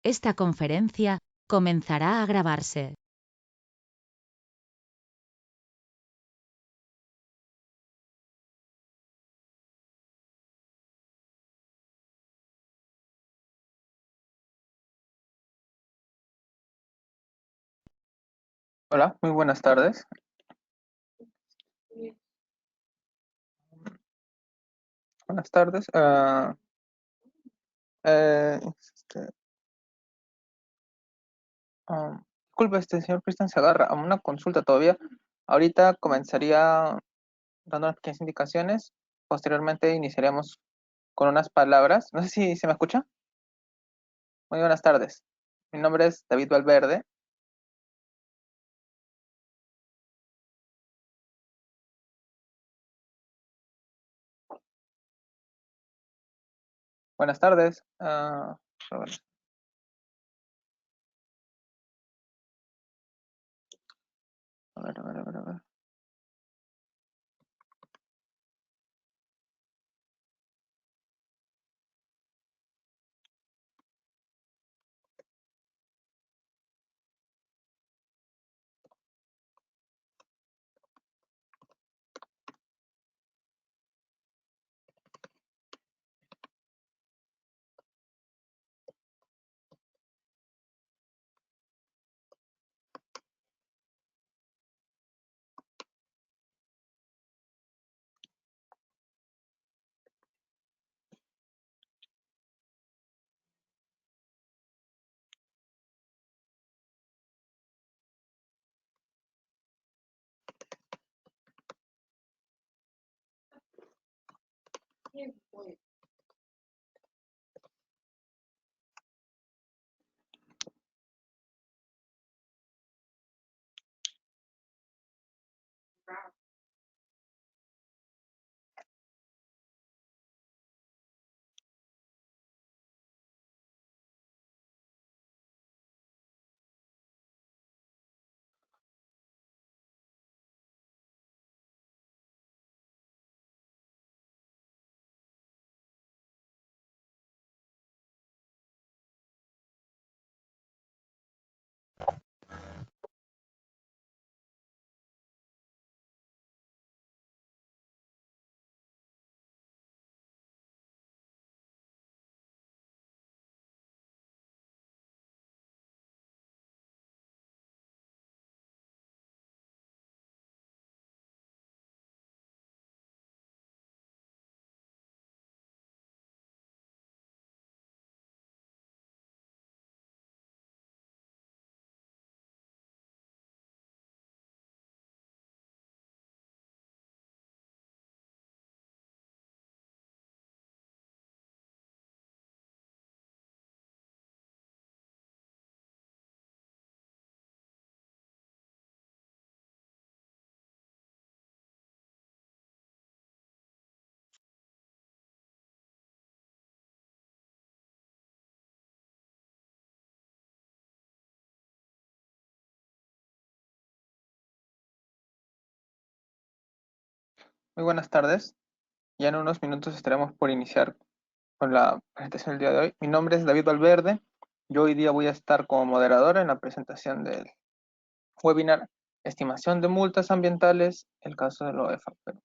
Esta conferencia comenzará a grabarse. Hola, muy buenas tardes. Buenas tardes. Este, disculpe, señor Cristian se agarra a una consulta todavía. Ahorita comenzaría dando unas pequeñas indicaciones. Posteriormente iniciaremos con unas palabras. No sé si se me escucha. Muy buenas tardes. Mi nombre es David Valverde. Buenas tardes. A ver, a ver. Muy buenas tardes. Ya en unos minutos estaremos por iniciar con la presentación del día de hoy. Mi nombre es David Valverde. Yo hoy día voy a estar como moderador en la presentación del webinar Estimación de multas ambientales, el caso de la OEFA. Pero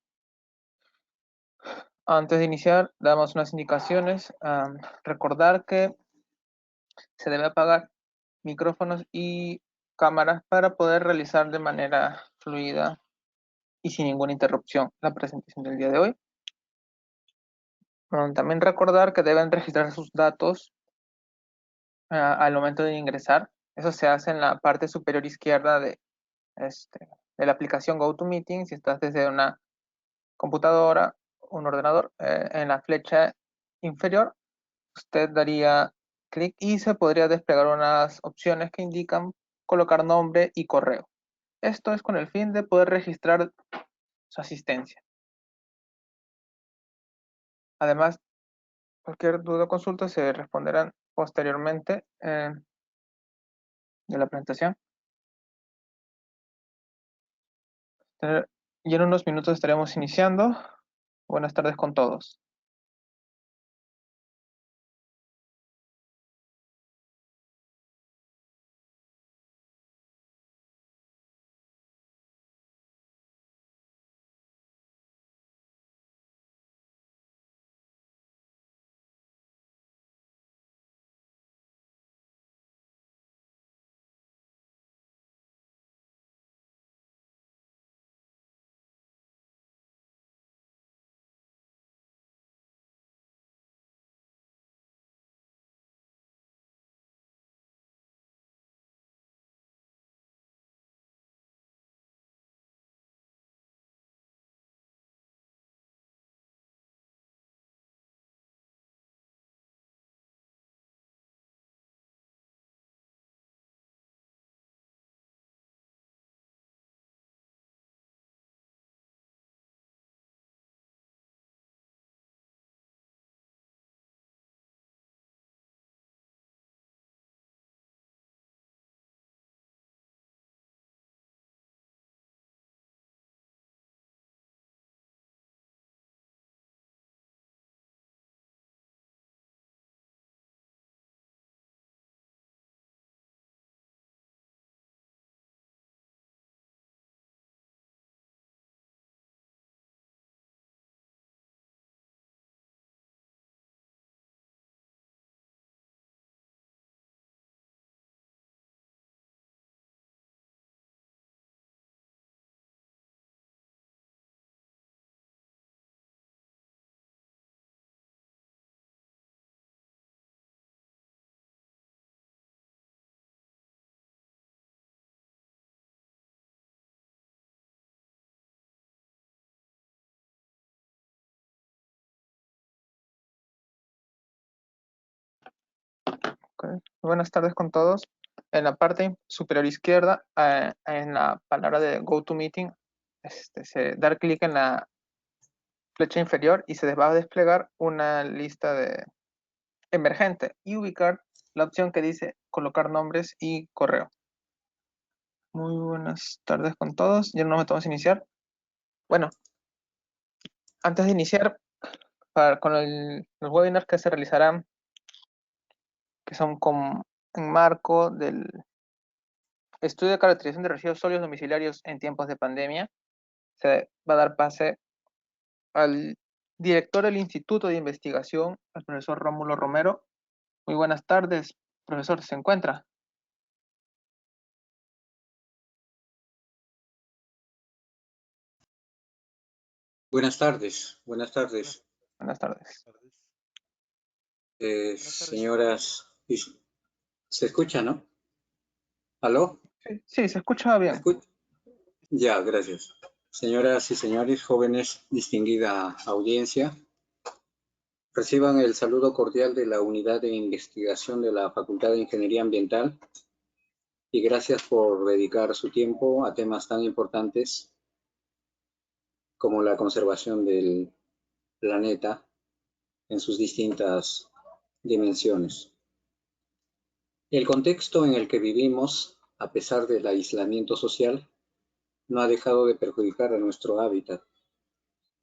antes de iniciar, damos unas indicaciones. Recordar que se debe apagar micrófonos y cámaras para poder realizar de manera fluida y sin ninguna interrupción la presentación del día de hoy. También recordar que deben registrar sus datos al momento de ingresar. Eso se hace en la parte superior izquierda de la aplicación GoToMeeting. Si estás desde una computadora, un ordenador, en la flecha inferior, usted daría clic y se podría desplegar unas opciones que indican colocar nombre y correo. Esto es con el fin de poder registrar su asistencia. Además, cualquier duda o consulta se responderán posteriormente de la presentación. Y en unos minutos estaremos iniciando. Buenas tardes con todos. Ok. Buenas tardes con todos. En la parte superior izquierda, en la palabra de GoToMeeting, dar clic en la flecha inferior y se va a desplegar una lista de emergente y ubicar la opción que dice colocar nombres y correo. Muy buenas tardes con todos. Ya nos vamos a iniciar. Bueno, antes de iniciar, con los webinars que se realizarán, que son en marco del estudio de caracterización de residuos sólidos domiciliarios en tiempos de pandemia, se va a dar pase al director del Instituto de Investigación, al profesor Rómulo Romero. Muy buenas tardes, profesor, ¿se encuentra? Buenas tardes, buenas tardes. Buenas tardes. Señoras, ¿se escucha, no? ¿Aló? Sí, se escucha bien. Ya, gracias. Señoras y señores, jóvenes, distinguida audiencia, reciban el saludo cordial de la Unidad de Investigación de la Facultad de Ingeniería Ambiental y gracias por dedicar su tiempo a temas tan importantes como la conservación del planeta en sus distintas dimensiones. El contexto en el que vivimos, a pesar del aislamiento social, no ha dejado de perjudicar a nuestro hábitat.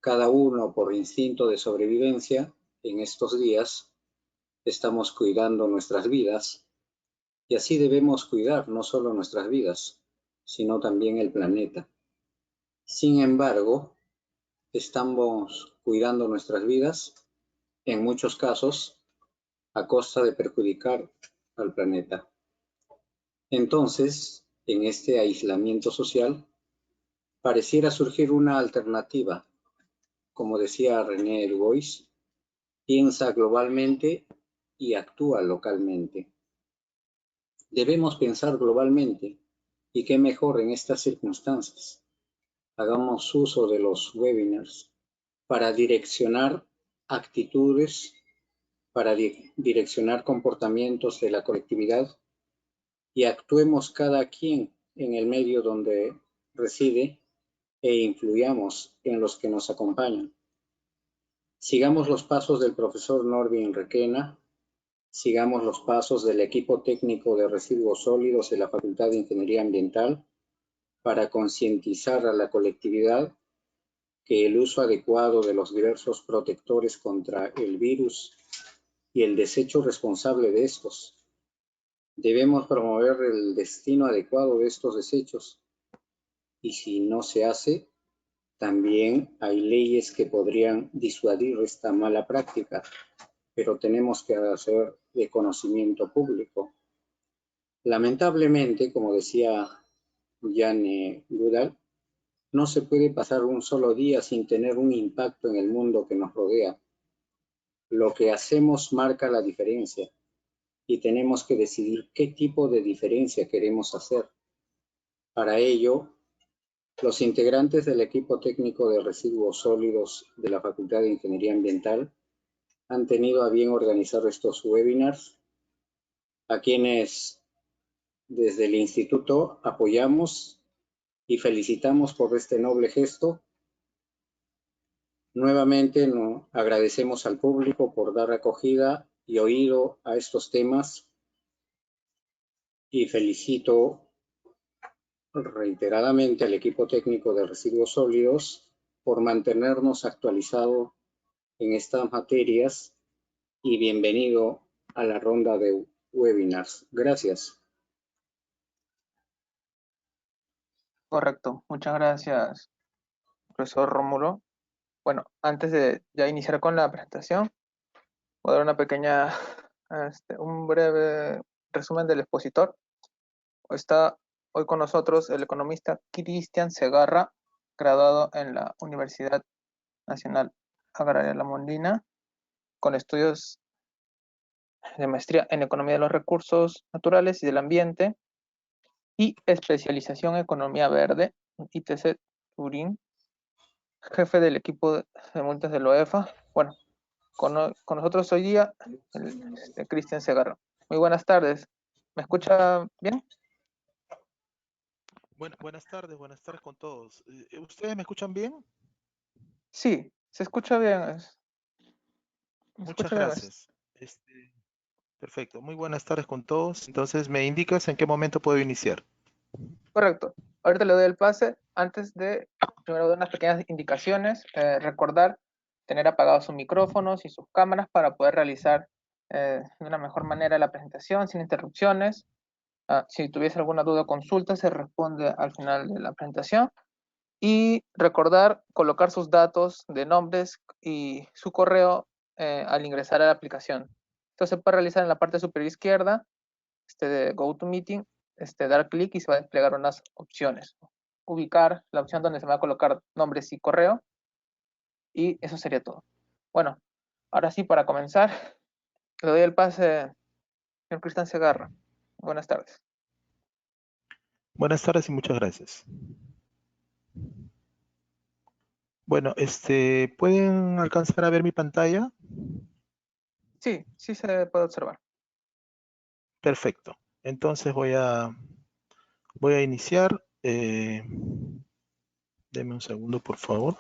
Cada uno, por instinto de sobrevivencia, en estos días estamos cuidando nuestras vidas y así debemos cuidar no solo nuestras vidas, sino también el planeta. Sin embargo, estamos cuidando nuestras vidas, en muchos casos, a costa de perjudicar al planeta. Entonces, en este aislamiento social, pareciera surgir una alternativa. Como decía René Dubois, piensa globalmente y actúa localmente. Debemos pensar globalmente, y qué mejor en estas circunstancias. Hagamos uso de los webinars para direccionar actitudes, para direccionar comportamientos de la colectividad y actuemos cada quien en el medio donde reside e influyamos en los que nos acompañan. Sigamos los pasos del profesor Norvin Requena, sigamos los pasos del equipo técnico de residuos sólidos de la Facultad de Ingeniería Ambiental para concientizar a la colectividad que el uso adecuado de los diversos protectores contra el virus y el desecho responsable de estos. Debemos promover el destino adecuado de estos desechos y si no se hace, también hay leyes que podrían disuadir esta mala práctica, pero tenemos que hacer de conocimiento público. Lamentablemente, como decía Jane Goodall, no se puede pasar un solo día sin tener un impacto en el mundo que nos rodea. Lo que hacemos marca la diferencia y tenemos que decidir qué tipo de diferencia queremos hacer. Para ello, los integrantes del equipo técnico de residuos sólidos de la Facultad de Ingeniería Ambiental han tenido a bien organizar estos webinars, a quienes desde el instituto apoyamos y felicitamos por este noble gesto. Nuevamente agradecemos al público por dar acogida y oído a estos temas y felicito reiteradamente al equipo técnico de residuos sólidos por mantenernos actualizados en estas materias y bienvenido a la ronda de webinars. Gracias. Correcto. Muchas gracias, profesor Rómulo. Bueno, antes de ya iniciar con la presentación, voy a dar una pequeña, un breve resumen del expositor. Está hoy con nosotros el economista Cristian Segarra, graduado en la Universidad Nacional Agraria La Molina, con estudios de maestría en Economía de los Recursos Naturales y del Ambiente y especialización en Economía Verde, ITC Turín, jefe del equipo de multas de la OEFA. Bueno, con nosotros hoy día Cristian Segarra. Muy buenas tardes. ¿Me escucha bien? Buenas tardes con todos. ¿Ustedes me escuchan bien? Sí, se escucha bien. Me Muchas escucha bien. gracias. Perfecto, muy buenas tardes con todos. Entonces, ¿me indicas en qué momento puedo iniciar? Correcto. Ahorita le doy el pase. Antes de, primero doy unas pequeñas indicaciones. Recordar tener apagados sus micrófonos y sus cámaras para poder realizar de una mejor manera la presentación sin interrupciones. Si tuviese alguna duda o consulta, se responde al final de la presentación. Y recordar colocar sus datos de nombres y su correo al ingresar a la aplicación. Esto se puede realizar en la parte superior izquierda de GoToMeeting, dar clic y se va a desplegar unas opciones. Ubicar la opción donde se va a colocar nombres y correo, y eso sería todo. Bueno, ahora sí, para comenzar, le doy el pase, señor Cristian Segarra. Buenas tardes. Buenas tardes y muchas gracias. Bueno, ¿pueden alcanzar a ver mi pantalla? Sí, sí se puede observar. Perfecto. Entonces voy a iniciar. Deme un segundo, por favor.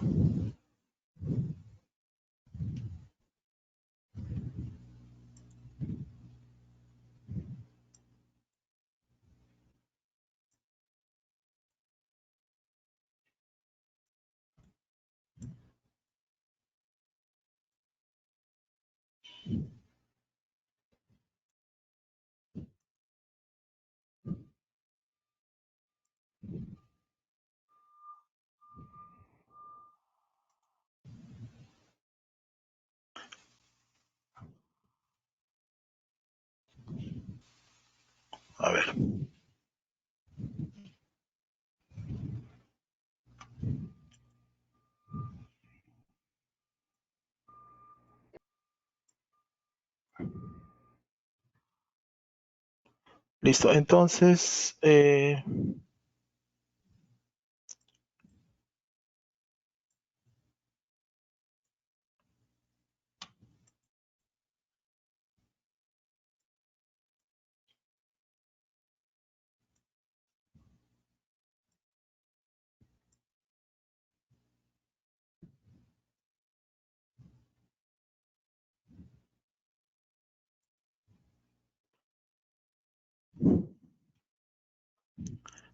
A ver. Listo, entonces,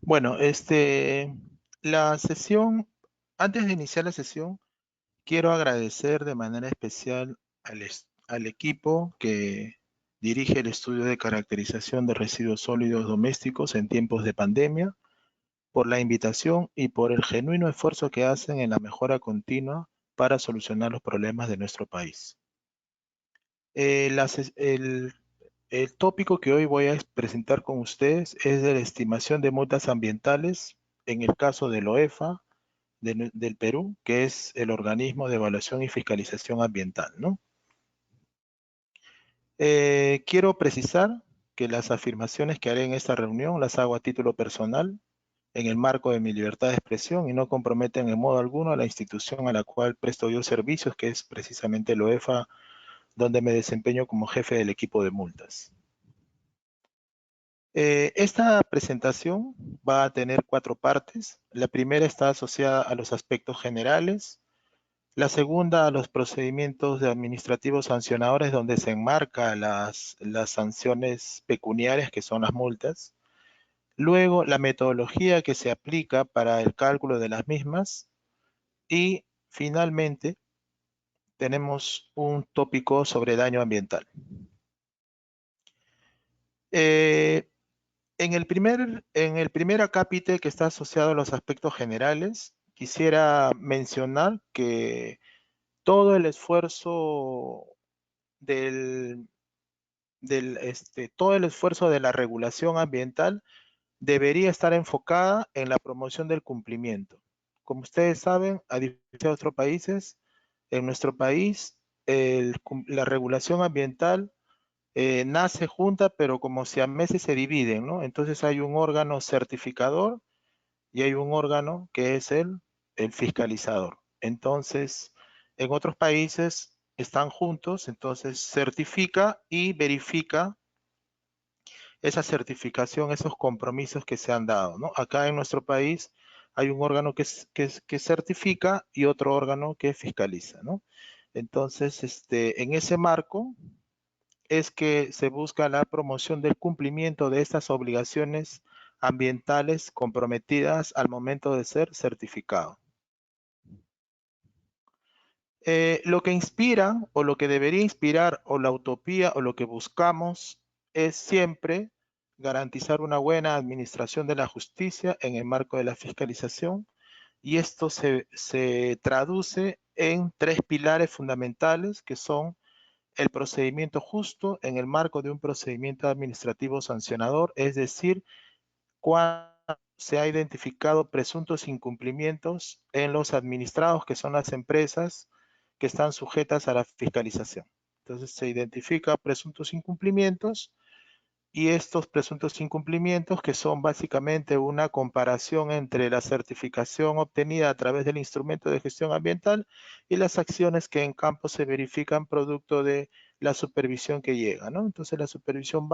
bueno, la sesión, antes de iniciar la sesión, quiero agradecer de manera especial al equipo que dirige el estudio de caracterización de residuos sólidos domésticos en tiempos de pandemia, por la invitación y por el genuino esfuerzo que hacen en la mejora continua para solucionar los problemas de nuestro país. El tópico que hoy voy a presentar con ustedes es de la estimación de multas ambientales en el caso de OEFA del Perú, que es el organismo de evaluación y fiscalización ambiental, ¿no? Quiero precisar que las afirmaciones que haré en esta reunión las hago a título personal, en el marco de mi libertad de expresión y no comprometen en modo alguno a la institución a la cual presto yo servicios, que es precisamente el OEFA, donde me desempeño como jefe del equipo de multas. Esta presentación va a tener 4 partes. La primera está asociada a los aspectos generales, la segunda a los procedimientos administrativos sancionadores donde se enmarca las sanciones pecuniarias que son las multas. Luego la metodología que se aplica para el cálculo de las mismas. Y finalmente tenemos un tópico sobre daño ambiental. En el primer acápite que está asociado a los aspectos generales, quisiera mencionar que todo el esfuerzo todo el esfuerzo de la regulación ambiental debería estar enfocada en la promoción del cumplimiento. Como ustedes saben, a diferencia de otros países, en nuestro país la regulación ambiental nace junta, pero como si a meses se dividen, ¿no? Entonces hay un órgano certificador y hay un órgano que es el fiscalizador. Entonces, en otros países están juntos, entonces certifica y verifica esa certificación, esos compromisos que se han dado, ¿no? Acá en nuestro país hay un órgano que certifica y otro órgano que fiscaliza, ¿no? Entonces, en ese marco es que se busca la promoción del cumplimiento de estas obligaciones ambientales comprometidas al momento de ser certificado. Lo que inspira o lo que debería inspirar o la utopía o lo que buscamos es siempre garantizar una buena administración de la justicia en el marco de la fiscalización, y esto se traduce en 3 pilares fundamentales que son el procedimiento justo en el marco de un procedimiento administrativo sancionador, es decir, cuando se ha identificado presuntos incumplimientos en los administrados, que son las empresas que están sujetas a la fiscalización. Entonces se identifica presuntos incumplimientos, y estos presuntos incumplimientos, que son básicamente una comparación entre la certificación obtenida a través del instrumento de gestión ambiental y las acciones que en campo se verifican producto de la supervisión que llega, ¿no? Entonces la supervisión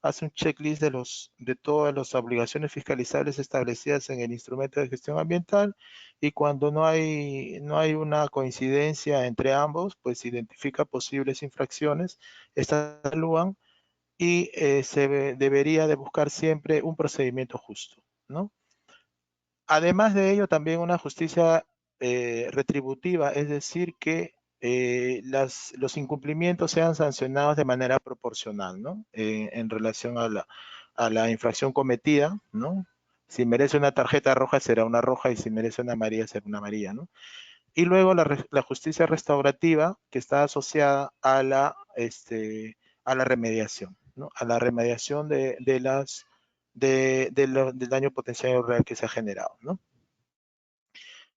hace un checklist de todas las obligaciones fiscalizables establecidas en el instrumento de gestión ambiental, y cuando no hay una coincidencia entre ambos, pues identifica posibles infracciones, estas evalúan, y debería de buscar siempre un procedimiento justo, ¿no? Además de ello, también una justicia retributiva, es decir, que los incumplimientos sean sancionados de manera proporcional, ¿no? En relación a la infracción cometida, ¿no? Si merece una tarjeta roja, será una roja, y si merece una amarilla, será una amarilla, ¿no? Y luego la justicia restaurativa, que está asociada a la remediación, ¿no? A la remediación del daño potencial real que se ha generado, ¿no?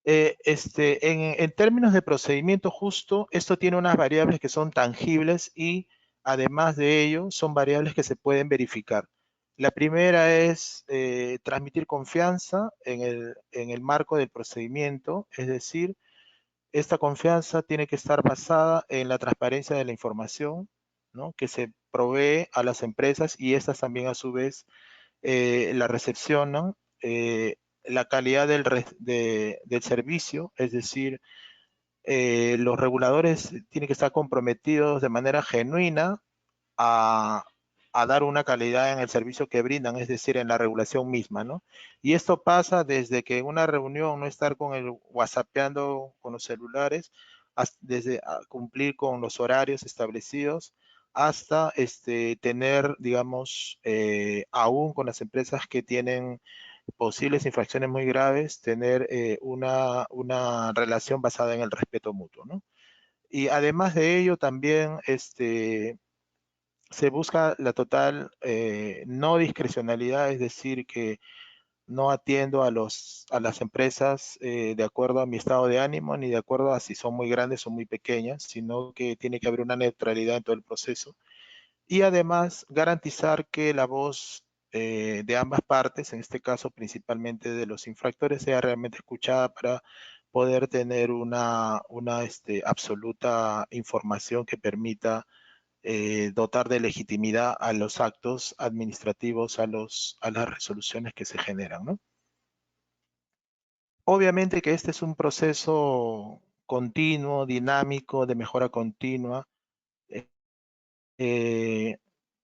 En términos de procedimiento justo, esto tiene unas variables que son tangibles y, además de ello, son variables que se pueden verificar. La primera es transmitir confianza en el marco del procedimiento, es decir, esta confianza tiene que estar basada en la transparencia de la información, ¿no? Que se provee a las empresas, y estas también a su vez la recepcionan. La calidad del servicio, es decir, los reguladores tienen que estar comprometidos de manera genuina a, a dar una calidad en el servicio que brindan, es decir, en la regulación misma, ¿no? Y esto pasa desde que en una reunión no estar con el whatsappeando con los celulares, desde cumplir con los horarios establecidos, hasta tener, digamos, aún con las empresas que tienen posibles infracciones muy graves, tener una relación basada en el respeto mutuo, ¿no? Y además de ello, también se busca la total no discrecionalidad, es decir, que no atiendo a las empresas de acuerdo a mi estado de ánimo, ni de acuerdo a si son muy grandes o muy pequeñas, sino que tiene que haber una neutralidad en todo el proceso. Y además garantizar que la voz de ambas partes, en este caso principalmente de los infractores, sea realmente escuchada para poder tener una absoluta información que permita dotar de legitimidad a los actos administrativos, a las resoluciones que se generan, ¿no? Obviamente que este es un proceso continuo, dinámico, de mejora continua, eh,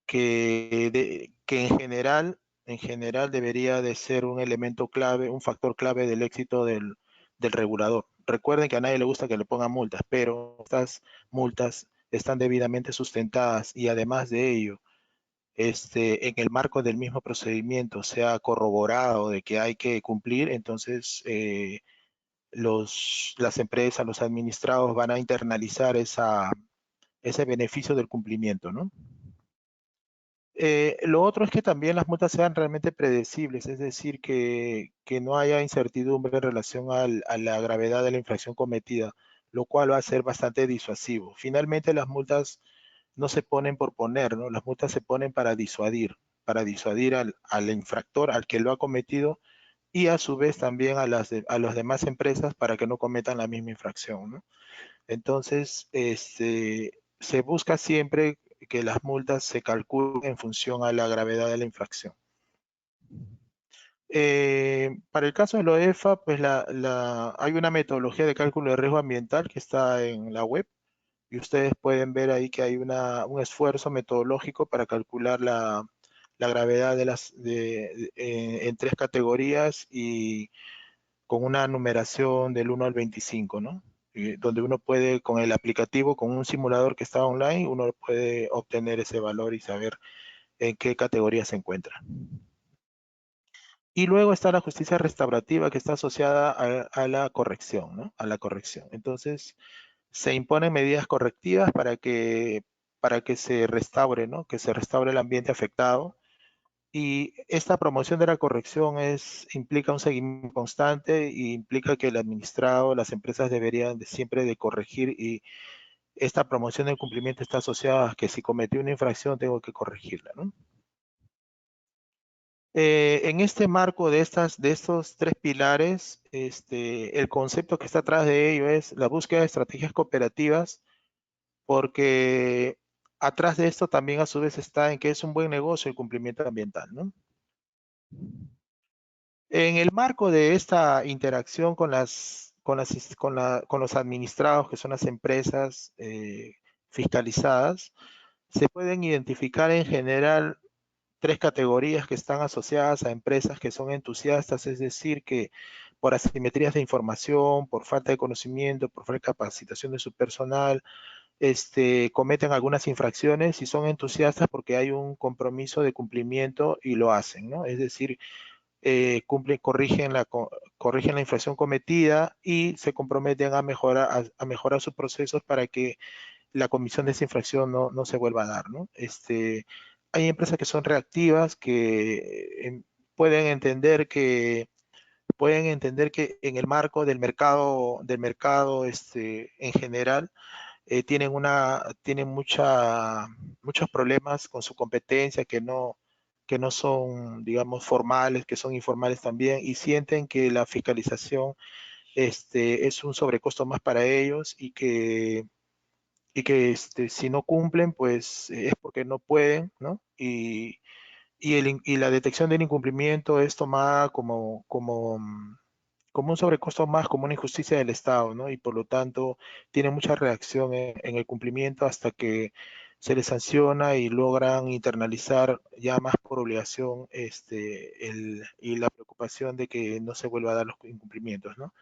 que en general debería de ser un elemento clave, un factor clave del éxito del regulador. Recuerden que a nadie le gusta que le pongan multas, pero estas multas están debidamente sustentadas, y además de ello, en el marco del mismo procedimiento se ha corroborado de que hay que cumplir, entonces las empresas, los administrados van a internalizar ese beneficio del cumplimiento, ¿no? Lo otro es que también las multas sean realmente predecibles, es decir, que no haya incertidumbre en relación a la gravedad de la infracción cometida, lo cual va a ser bastante disuasivo. Finalmente, las multas no se ponen por poner, ¿no? Las multas se ponen para disuadir al infractor, al que lo ha cometido, y a su vez también a las demás empresas para que no cometan la misma infracción, ¿no? Entonces, se busca siempre que las multas se calculen en función a la gravedad de la infracción. Para el caso de la OEFA, pues hay una metodología de cálculo de riesgo ambiental que está en la web y ustedes pueden ver ahí que hay un esfuerzo metodológico para calcular la gravedad en 3 categorías y con una numeración del 1 al 25, ¿no? Donde uno puede, con el aplicativo, con un simulador que está online, uno puede obtener ese valor y saber en qué categoría se encuentra. Y luego está la justicia restaurativa que está asociada a la corrección, ¿no? A la corrección. Entonces, se imponen medidas correctivas para que se restaure, ¿no? Que se restaure el ambiente afectado. Y esta promoción de la corrección implica un seguimiento constante y implica que el administrado, las empresas deberían siempre de corregir, y esta promoción del cumplimiento está asociada a que si cometí una infracción tengo que corregirla, ¿no? En este marco de estos 3 pilares, el concepto que está atrás de ello es la búsqueda de estrategias cooperativas, porque atrás de esto también a su vez está en que es un buen negocio el cumplimiento ambiental, ¿no? En el marco de esta interacción con los administrados, que son las empresas fiscalizadas, se pueden identificar en general 3 categorías que están asociadas a empresas que son entusiastas, es decir, que por asimetrías de información, por falta de conocimiento, por falta de capacitación de su personal, cometen algunas infracciones y son entusiastas porque hay un compromiso de cumplimiento y lo hacen, ¿no? Es decir, corrigen la infracción cometida y se comprometen a mejorar sus procesos para que la comisión de esa infracción no se vuelva a dar, ¿no? Hay empresas que son reactivas, que pueden entender que en el marco del mercado en general, tienen muchos problemas con su competencia que no son, digamos, formales, que son informales también, y sienten que la fiscalización es un sobrecosto más para ellos, y que si no cumplen, pues es porque no pueden, ¿no? Y la detección del incumplimiento es tomada como un sobrecosto más, como una injusticia del Estado, ¿no? Y por lo tanto tiene mucha reacción en el cumplimiento hasta que se les sanciona y logran internalizar ya más por obligación y la preocupación de que no se vuelva a dar los incumplimientos, ¿no?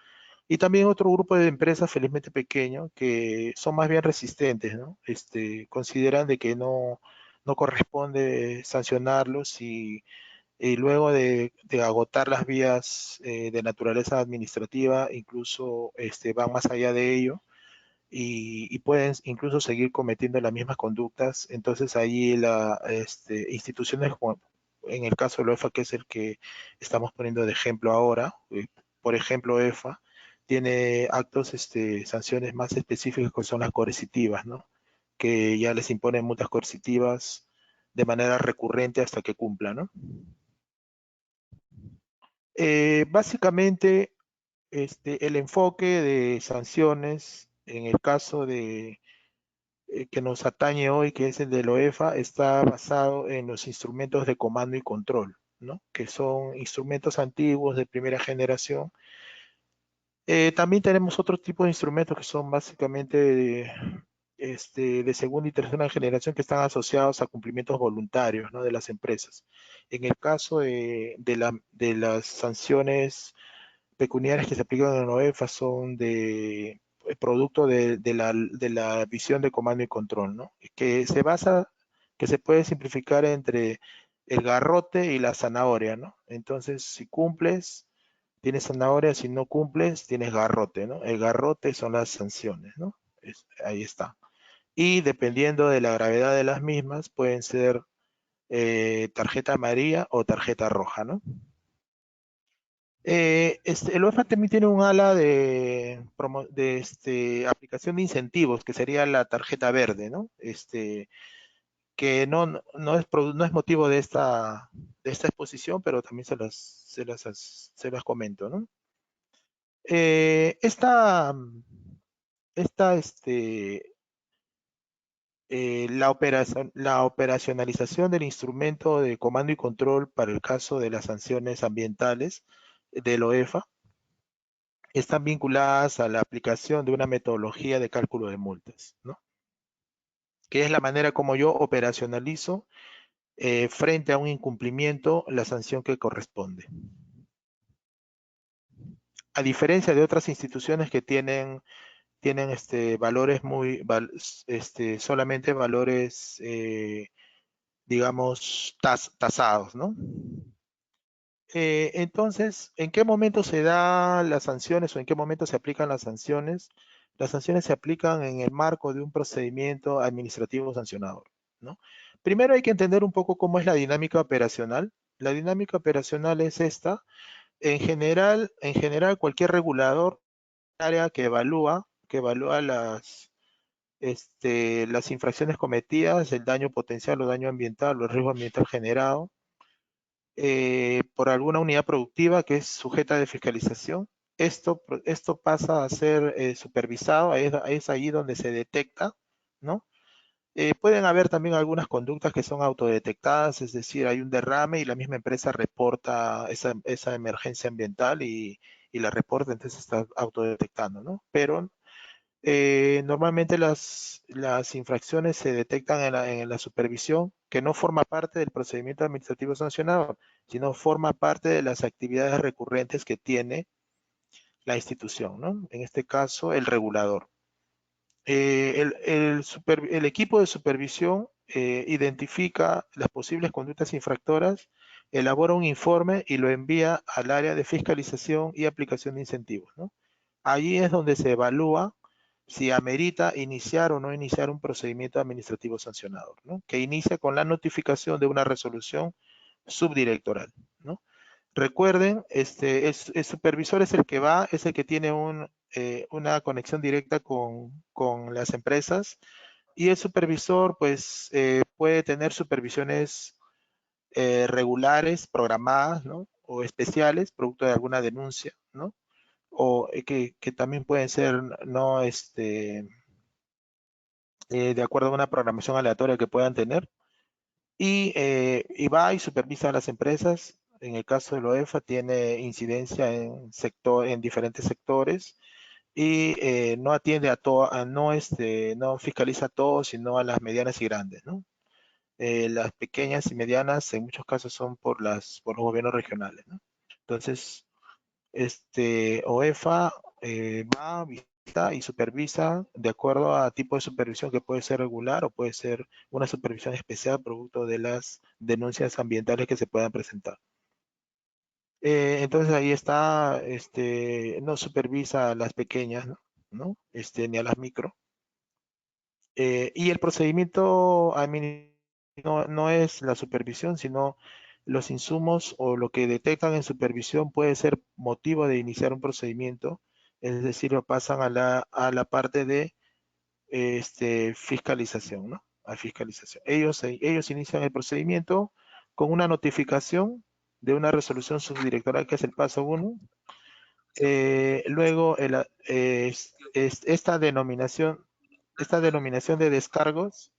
Y también otro grupo de empresas felizmente pequeño que son más bien resistentes, ¿no? Consideran de que no corresponde sancionarlos, y luego de agotar las vías de naturaleza administrativa, incluso van más allá de ello y pueden incluso seguir cometiendo las mismas conductas. Entonces ahí instituciones como en el caso de la OEFA, que es el que estamos poniendo de ejemplo ahora, por ejemplo, EFA tiene sanciones más específicas que son las coercitivas, ¿no? Que ya les imponen multas coercitivas de manera recurrente hasta que cumplan, ¿no? Básicamente, el enfoque de sanciones en el caso que nos atañe hoy, que es el de la OEFA, está basado en los instrumentos de comando y control, ¿no? Que son instrumentos antiguos de primera generación. También tenemos otro tipo de instrumentos que son básicamente de segunda y tercera generación, que están asociados a cumplimientos voluntarios, ¿no? De las empresas. En el caso de las sanciones pecuniarias que se aplican en la OEFA son producto de la visión de comando y control, ¿no? Que se puede simplificar entre el garrote y la zanahoria, ¿no? Entonces, si cumples, tienes zanahoria; si no cumples, tienes garrote, ¿no? El garrote son las sanciones, ¿no? Ahí está. Y dependiendo de la gravedad de las mismas, pueden ser tarjeta amarilla o tarjeta roja, ¿no? El OEFA también tiene un ala de aplicación de incentivos, que sería la tarjeta verde, ¿no? Que no es motivo de esta exposición, pero también se las comento, ¿no? Esta la operacionalización del instrumento de comando y control para el caso de las sanciones ambientales del OEFA están vinculadas a la aplicación de una metodología de cálculo de multas, ¿no? Que es la manera como yo operacionalizo frente a un incumplimiento la sanción que corresponde. A diferencia de otras instituciones que tienen valores solamente valores, digamos, tasados, ¿no? Entonces, ¿en qué momento se dan las sanciones o en qué momento se aplican las sanciones? Las sanciones se aplican en el marco de un procedimiento administrativo sancionador, ¿no? Primero hay que entender un poco cómo es la dinámica operacional. La dinámica operacional es esta. En general, cualquier regulador área que evalúa las infracciones cometidas, el daño potencial o daño ambiental o el riesgo ambiental generado por alguna unidad productiva que es sujeta de fiscalización. Esto pasa a ser supervisado, es ahí donde se detecta, ¿no? Pueden haber también algunas conductas que son autodetectadas, es decir, hay un derrame y la misma empresa reporta esa emergencia ambiental y la reporta, entonces está autodetectando, ¿no? Pero normalmente las infracciones se detectan en la supervisión, que no forma parte del procedimiento administrativo sancionador, sino forma parte de las actividades recurrentes que tiene la institución, ¿no? En este caso, el regulador. El equipo de supervisión identifica las posibles conductas infractoras, elabora un informe y lo envía al área de fiscalización y aplicación de incentivos, ¿no? Allí es donde se evalúa si amerita iniciar o no iniciar un procedimiento administrativo sancionador, ¿no? Que inicia con la notificación de una resolución subdirectoral, ¿no? Recuerden, el supervisor es el que es el que tiene una conexión directa con las empresas y el supervisor pues puede tener supervisiones regulares, programadas, ¿no? O especiales, producto de alguna denuncia, ¿no? O que también pueden ser no de acuerdo a una programación aleatoria que puedan tener y va y supervisa a las empresas. En el caso de la OEFA tiene incidencia en diferentes sectores y no atiende a todo, no fiscaliza a todos, sino a las medianas y grandes, ¿no? Las pequeñas y medianas en muchos casos son por los gobiernos regionales, ¿no? Entonces, OEFA va, visita y supervisa de acuerdo a tipo de supervisión que puede ser regular o puede ser una supervisión especial producto de las denuncias ambientales que se puedan presentar. Entonces ahí está, no supervisa a las pequeñas, ¿no? Ni a las micro. Y el procedimiento no es la supervisión, sino los insumos o lo que detectan en supervisión puede ser motivo de iniciar un procedimiento, es decir, lo pasan a la parte de fiscalización, ¿no? A fiscalización. Ellos inician el procedimiento con una notificación de una resolución subdirectoral, que es el paso 1. Luego, esta denominación de descargos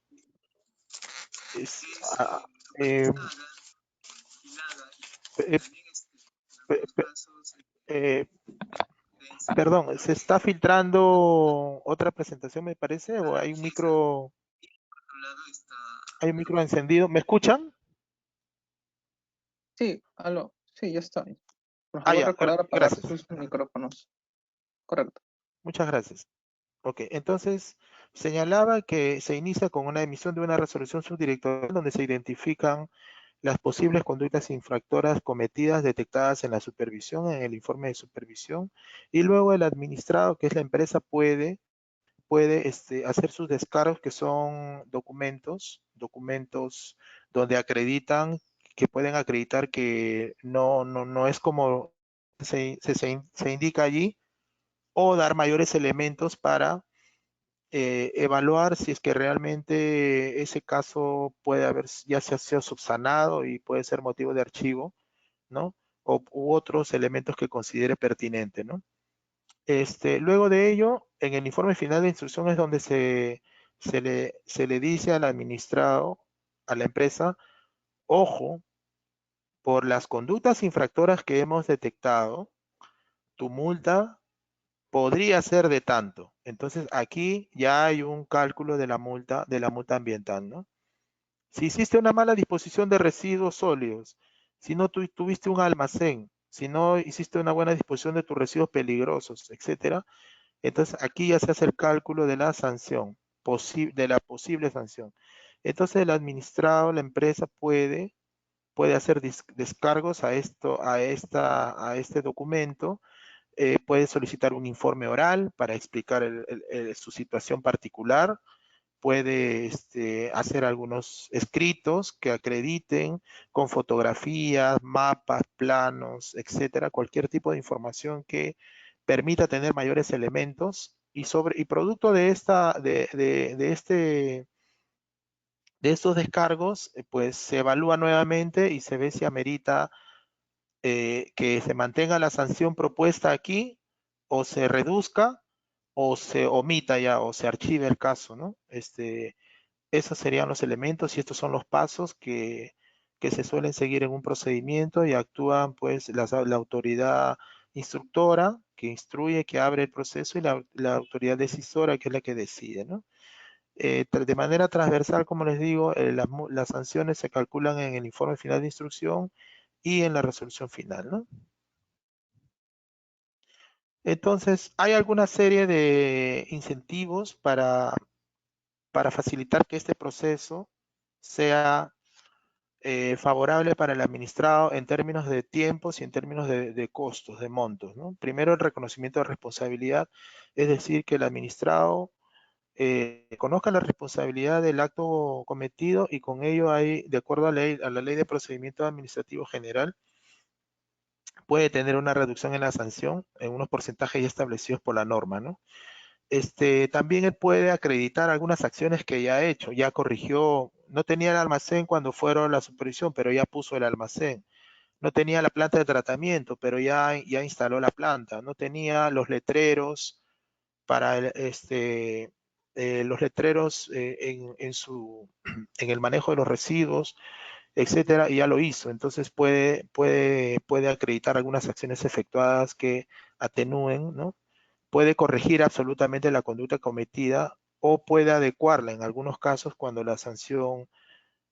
eh, eh, eh, perdón, ¿se está filtrando otra presentación, me parece? ¿O hay un micro encendido? ¿Me escuchan? Sí, aló, sí, ya está. Por favor, Ya, recordar apagar gracias. sus micrófonos. Correcto. Muchas gracias. Ok, entonces señalaba que se inicia con una emisión de una resolución subdirectoral donde se identifican las posibles conductas infractoras cometidas detectadas en la supervisión, en el informe de supervisión, y luego el administrado, que es la empresa, puede hacer sus descargos, que son documentos donde que pueden acreditar que no es como se indica allí, o dar mayores elementos para evaluar si es que realmente ese caso puede haber ya se ha sido subsanado y puede ser motivo de archivo, ¿no? U otros elementos que considere pertinente, ¿no? Luego de ello, en el informe final de instrucción es donde se se le dice al administrado, a la empresa, ojo, por las conductas infractoras que hemos detectado, tu multa podría ser de tanto. Entonces aquí ya hay un cálculo de la multa ambiental, ¿no? Si hiciste una mala disposición de residuos sólidos, si no tuviste un almacén, si no hiciste una buena disposición de tus residuos peligrosos, etcétera, entonces aquí ya se hace el cálculo de la sanción, de la posible sanción. Entonces el administrado, la empresa puede hacer descargos a este documento, puede solicitar un informe oral para explicar su situación particular, puede hacer algunos escritos que acrediten con fotografías, mapas, planos, etcétera, cualquier tipo de información que permita tener mayores elementos y producto de estos descargos, pues se evalúa nuevamente y se ve si amerita que se mantenga la sanción propuesta aquí o se reduzca o se omita ya o se archive el caso, ¿no? Esos serían los elementos y estos son los pasos que se suelen seguir en un procedimiento y actúan pues la autoridad instructora que instruye, que abre el proceso y la autoridad decisora que es la que decide, ¿no? De manera transversal, como les digo, las sanciones se calculan en el informe final de instrucción y en la resolución final, ¿no? Entonces, hay alguna serie de incentivos para facilitar que este proceso sea favorable para el administrado en términos de tiempos y en términos de costos, de montos, ¿no? Primero, el reconocimiento de responsabilidad, es decir, que el administrado conozca la responsabilidad del acto cometido y con ello hay, de acuerdo a la ley de procedimiento administrativo general, puede tener una reducción en la sanción en unos porcentajes ya establecidos por la norma, ¿no? También él puede acreditar algunas acciones que ya ha hecho, ya corrigió, no tenía el almacén cuando fueron la supervisión, pero ya puso el almacén. No tenía la planta de tratamiento, pero ya instaló la planta. No tenía los letreros para los letreros en el manejo de los residuos, etcétera, y ya lo hizo. Entonces puede acreditar algunas acciones efectuadas que atenúen, ¿no? Puede corregir absolutamente la conducta cometida o puede adecuarla en algunos casos cuando la sanción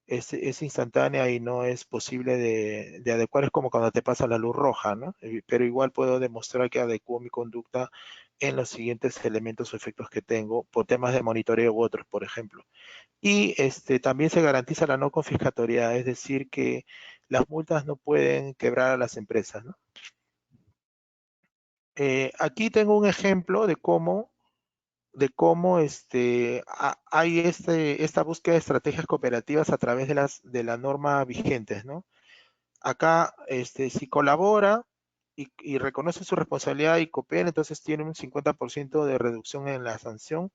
es instantánea y no es posible de adecuar. Es como cuando te pasa la luz roja, ¿no? Pero igual puedo demostrar que adecuo mi conducta en los siguientes elementos o efectos que tengo por temas de monitoreo u otros, por ejemplo. Y también se garantiza la no confiscatoriedad, es decir, que las multas no pueden quebrar a las empresas, ¿no? Aquí tengo un ejemplo de cómo hay esta búsqueda de estrategias cooperativas a través de la norma vigentes, ¿no? Acá, si colabora y reconoce su responsabilidad y coopera, entonces tiene un 50% de reducción en la sanción,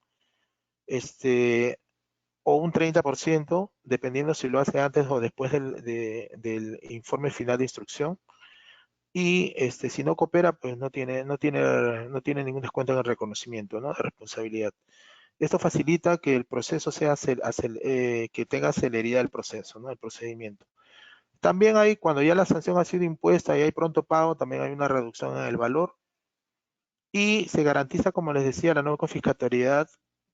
o un 30%, dependiendo si lo hace antes o después del informe final de instrucción. Y si no coopera, pues no tiene ningún descuento en el reconocimiento, ¿no? De responsabilidad. Esto facilita que el proceso que tenga celeridad el proceso, ¿no? El procedimiento. También hay, cuando ya la sanción ha sido impuesta y hay pronto pago, también hay una reducción en el valor. Y se garantiza, como les decía, la no confiscatoriedad,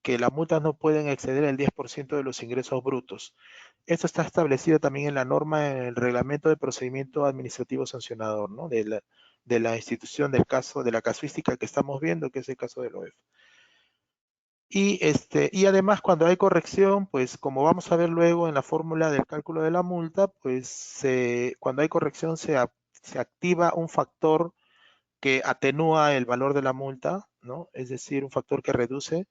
que las multas no pueden exceder el 10% de los ingresos brutos. Esto está establecido también en la norma, en el reglamento de procedimiento administrativo sancionador, ¿no? De la institución del caso, de la casuística que estamos viendo, que es el caso del OEF. Y además, cuando hay corrección, pues como vamos a ver luego en la fórmula del cálculo de la multa, pues cuando hay corrección se activa un factor que atenúa el valor de la multa, ¿no? Es decir, un factor que reduce.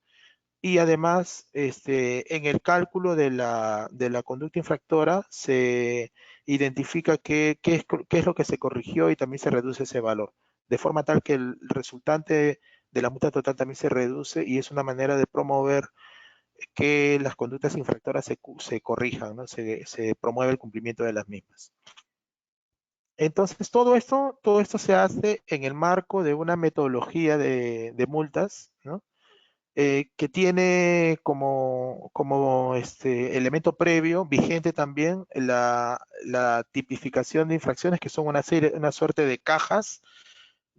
Y además, en el cálculo de la conducta infractora se identifica qué es lo que se corrigió y también se reduce ese valor. De forma tal que el resultante de la multa total también se reduce y es una manera de promover que las conductas infractoras se corrijan, ¿no? Se promueve el cumplimiento de las mismas. Entonces, todo esto se hace en el marco de una metodología de multas, ¿no? que tiene como elemento previo, vigente también, la tipificación de infracciones, que son una suerte de cajas,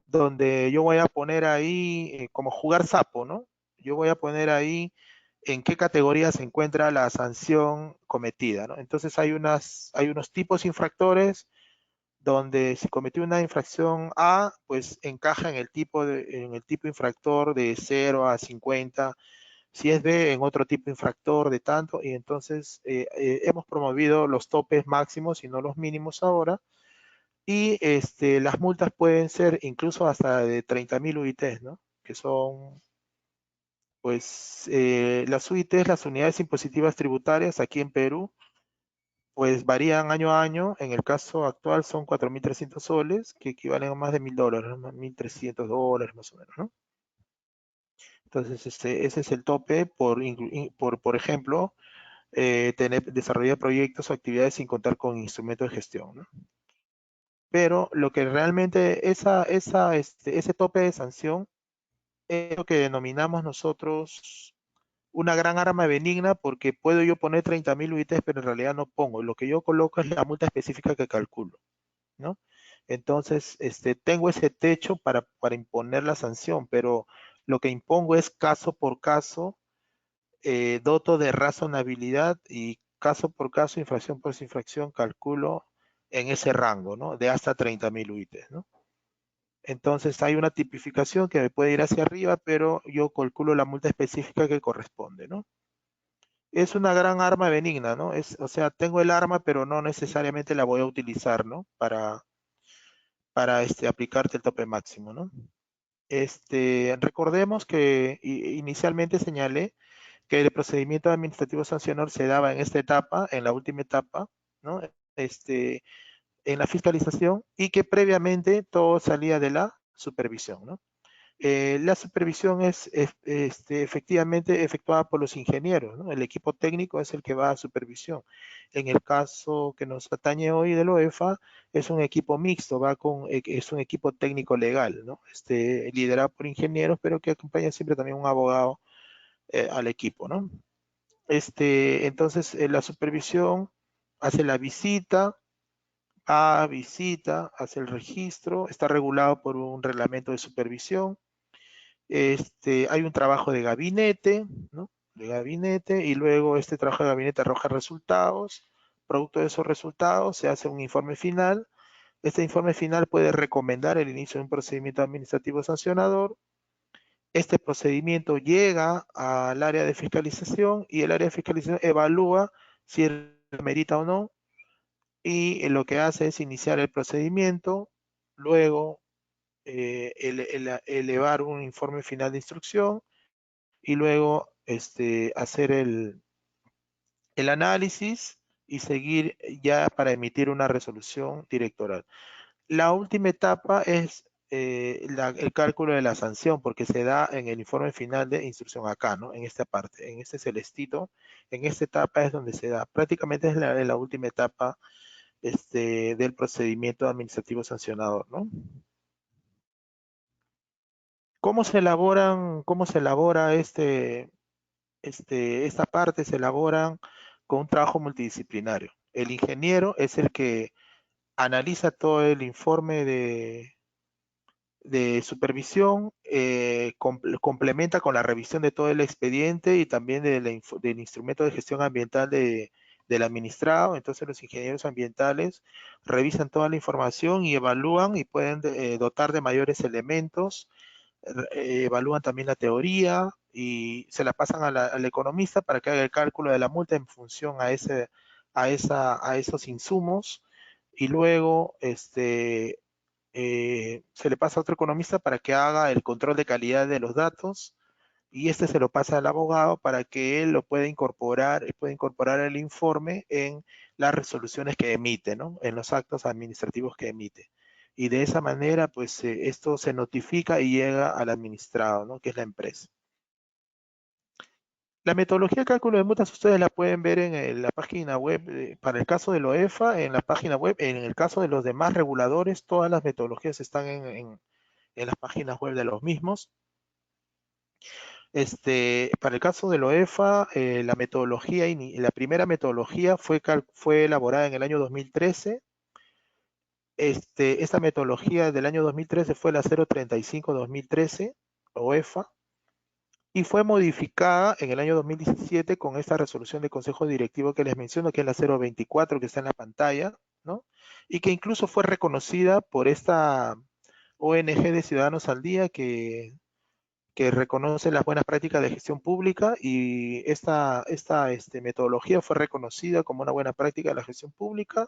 donde yo voy a poner ahí, como jugar sapo, ¿no? Yo voy a poner ahí en qué categoría se encuentra la sanción cometida, ¿no? Entonces hay unos tipos infractores donde si cometió una infracción A, pues encaja en el tipo infractor de 0 a 50. Si es B, en otro tipo infractor de tanto, y entonces hemos promovido los topes máximos y no los mínimos ahora, y las multas pueden ser incluso hasta de 30.000 UITs, ¿no? Que son, pues, las UITs, las unidades impositivas tributarias aquí en Perú, pues varían año a año. En el caso actual son 4.300 soles, que equivalen a más de $1.000, ¿no? Más $1.300 más o menos, ¿no? Entonces, ese es el tope por ejemplo, desarrollar proyectos o actividades sin contar con instrumentos de gestión, ¿no? Pero lo que realmente, ese tope de sanción es lo que denominamos nosotros una gran arma benigna, porque puedo yo poner 30.000 UITs, pero en realidad no pongo. Lo que yo coloco es la multa específica que calculo, ¿no? Entonces, tengo ese techo para imponer la sanción, pero lo que impongo es caso por caso, doto de razonabilidad, y caso por caso, infracción por infracción, calculo en ese rango, ¿no? De hasta 30.000 UITs, ¿no? Entonces hay una tipificación que me puede ir hacia arriba, pero yo calculo la multa específica que corresponde, ¿no? Es una gran arma benigna, ¿no? O sea, tengo el arma, pero no necesariamente la voy a utilizar, ¿no? Para aplicarte el tope máximo, ¿no? Recordemos que inicialmente señalé que el procedimiento administrativo sancionador se daba en esta etapa, en la última etapa, ¿no? En la fiscalización, y que previamente todo salía de la supervisión, ¿no? La supervisión es efectivamente efectuada por los ingenieros, ¿no? El equipo técnico es el que va a supervisión. En el caso que nos atañe hoy del OEFA, es un equipo mixto, es un equipo técnico legal, ¿no? Liderado por ingenieros, pero que acompaña siempre también un abogado al equipo, ¿no? Entonces, la supervisión hace la visita, hace el registro, está regulado por un reglamento de supervisión. Hay un trabajo de gabinete, ¿no? De gabinete, y luego este trabajo de gabinete arroja resultados. Producto de esos resultados se hace un informe final. Este informe final puede recomendar el inicio de un procedimiento administrativo sancionador. Este procedimiento llega al área de fiscalización, y el área de fiscalización evalúa si merita o no, y lo que hace es iniciar el procedimiento, luego elevar un informe final de instrucción, y luego hacer el análisis y seguir ya para emitir una resolución directoral. La última etapa es el cálculo de la sanción, porque se da en el informe final de instrucción acá, ¿no? En esta parte, en este celestito, en esta etapa es donde se da. Prácticamente es la última etapa del procedimiento administrativo sancionador, ¿no? ¿Cómo se elabora esta parte? Se elaboran con un trabajo multidisciplinario. El ingeniero es el que analiza todo el informe de supervisión, complementa con la revisión de todo el expediente y también del instrumento de gestión ambiental del administrado. Entonces los ingenieros ambientales revisan toda la información y evalúan, y pueden dotar de mayores elementos. Evalúan también la teoría y se la pasan al economista para que haga el cálculo de la multa en función a esos insumos, y luego se le pasa a otro economista para que haga el control de calidad de los datos, y se lo pasa al abogado para que él lo pueda incorporar, el informe en las resoluciones que emite, ¿no? En los actos administrativos que emite. Y de esa manera, pues esto se notifica y llega al administrado, ¿no? Que es la empresa. La metodología de cálculo de multas ustedes la pueden ver en la página web, para el caso del OEFA, en la página web. En el caso de los demás reguladores, todas las metodologías están en las páginas web de los mismos. Para el caso del OEFA, la metodología, la primera metodología fue elaborada en el año 2013. Esta metodología del año 2013 fue la 035-2013, OEFA, y fue modificada en el año 2017 con esta resolución de Consejo Directivo que les menciono, que es la 024, que está en la pantalla, ¿no? Y que incluso fue reconocida por esta ONG de Ciudadanos al Día que reconoce las buenas prácticas de gestión pública, y esta metodología fue reconocida como una buena práctica de la gestión pública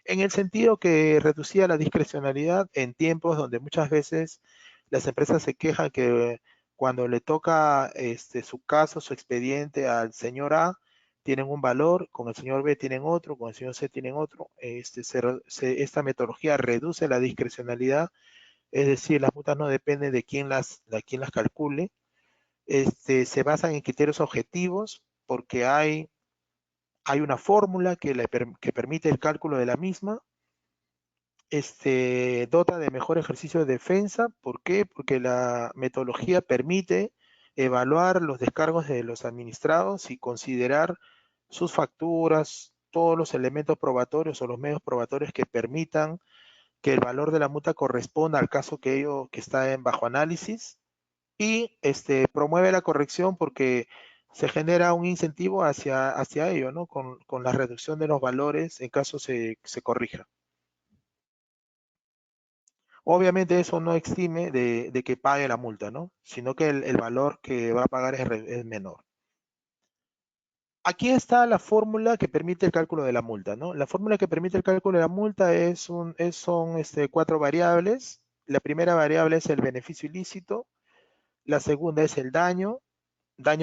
en el sentido que reducía la discrecionalidad en tiempos donde muchas veces las empresas se quejan que cuando le toca su caso, su expediente al señor A, tienen un valor, con el señor B tienen otro, con el señor C tienen otro. Esta metodología reduce la discrecionalidad, es decir, las multas no dependen de quién las calcule. Se basan en criterios objetivos porque hay una fórmula que permite el cálculo de la misma. Dota de mejor ejercicio de defensa. ¿Por qué? Porque la metodología permite evaluar los descargos de los administrados y considerar sus facturas, todos los elementos probatorios o los medios probatorios que permitan que el valor de la multa corresponda al caso que está bajo análisis, y promueve la corrección porque se genera un incentivo hacia ello, ¿no? Con la reducción de los valores en caso se corrija. Obviamente eso no exime de que pague la multa, ¿no? Sino que el valor que va a pagar es menor. Aquí está la fórmula que permite el cálculo de la multa, ¿no? La fórmula que permite el cálculo de la multa son 4 variables. La primera variable es el beneficio ilícito. La segunda es el daño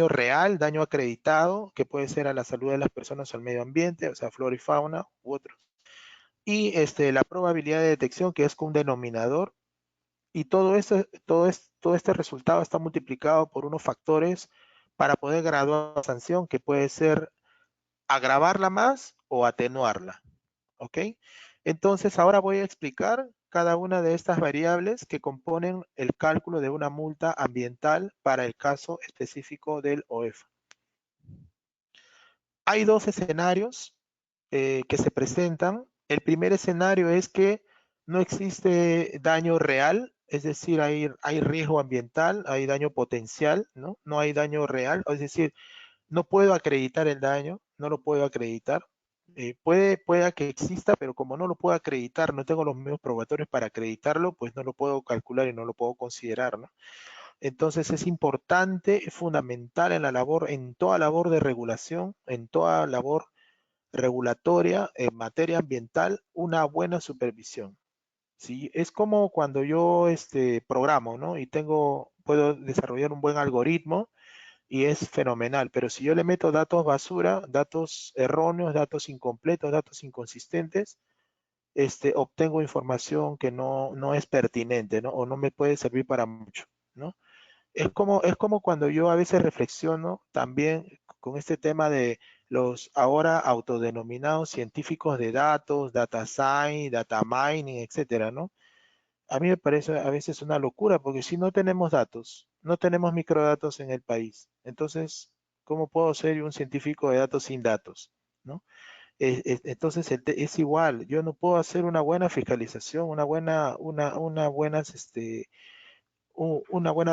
real, daño acreditado, que puede ser a la salud de las personas o al medio ambiente, o sea, flora y fauna u otros. Y la probabilidad de detección, que es con un denominador. Y todo este resultado está multiplicado por unos factores para poder graduar la sanción, que puede ser agravarla más o atenuarla. ¿Ok? Entonces, ahora voy a explicar cada una de estas variables que componen el cálculo de una multa ambiental para el caso específico del OEFA. Hay dos escenarios que se presentan. El primer escenario es que no existe daño real, es decir, hay riesgo ambiental, hay daño potencial, ¿no? No hay daño real, es decir, no puedo acreditar el daño, no lo puedo acreditar. Puede que exista, pero como no lo puedo acreditar, no tengo los medios probatorios para acreditarlo, pues no lo puedo calcular y no lo puedo considerar, ¿no? Entonces es importante, es fundamental en toda labor de regulación, en toda labor regulatoria en materia ambiental, una buena supervisión. ¿Sí? Es como cuando yo programo, ¿no? Y puedo desarrollar un buen algoritmo y es fenomenal, pero si yo le meto datos basura, datos erróneos, datos incompletos, datos inconsistentes, obtengo información que no es pertinente, ¿no? O no me puede servir para mucho, ¿no? Es como cuando yo a veces reflexiono también con este tema de los ahora autodenominados científicos de datos, data science, data mining, etcétera, ¿no? A mí me parece a veces una locura, porque si no tenemos datos, no tenemos microdatos en el país, entonces, ¿cómo puedo ser un científico de datos sin datos, ¿no? Entonces es igual, yo no puedo hacer una buena fiscalización, una buena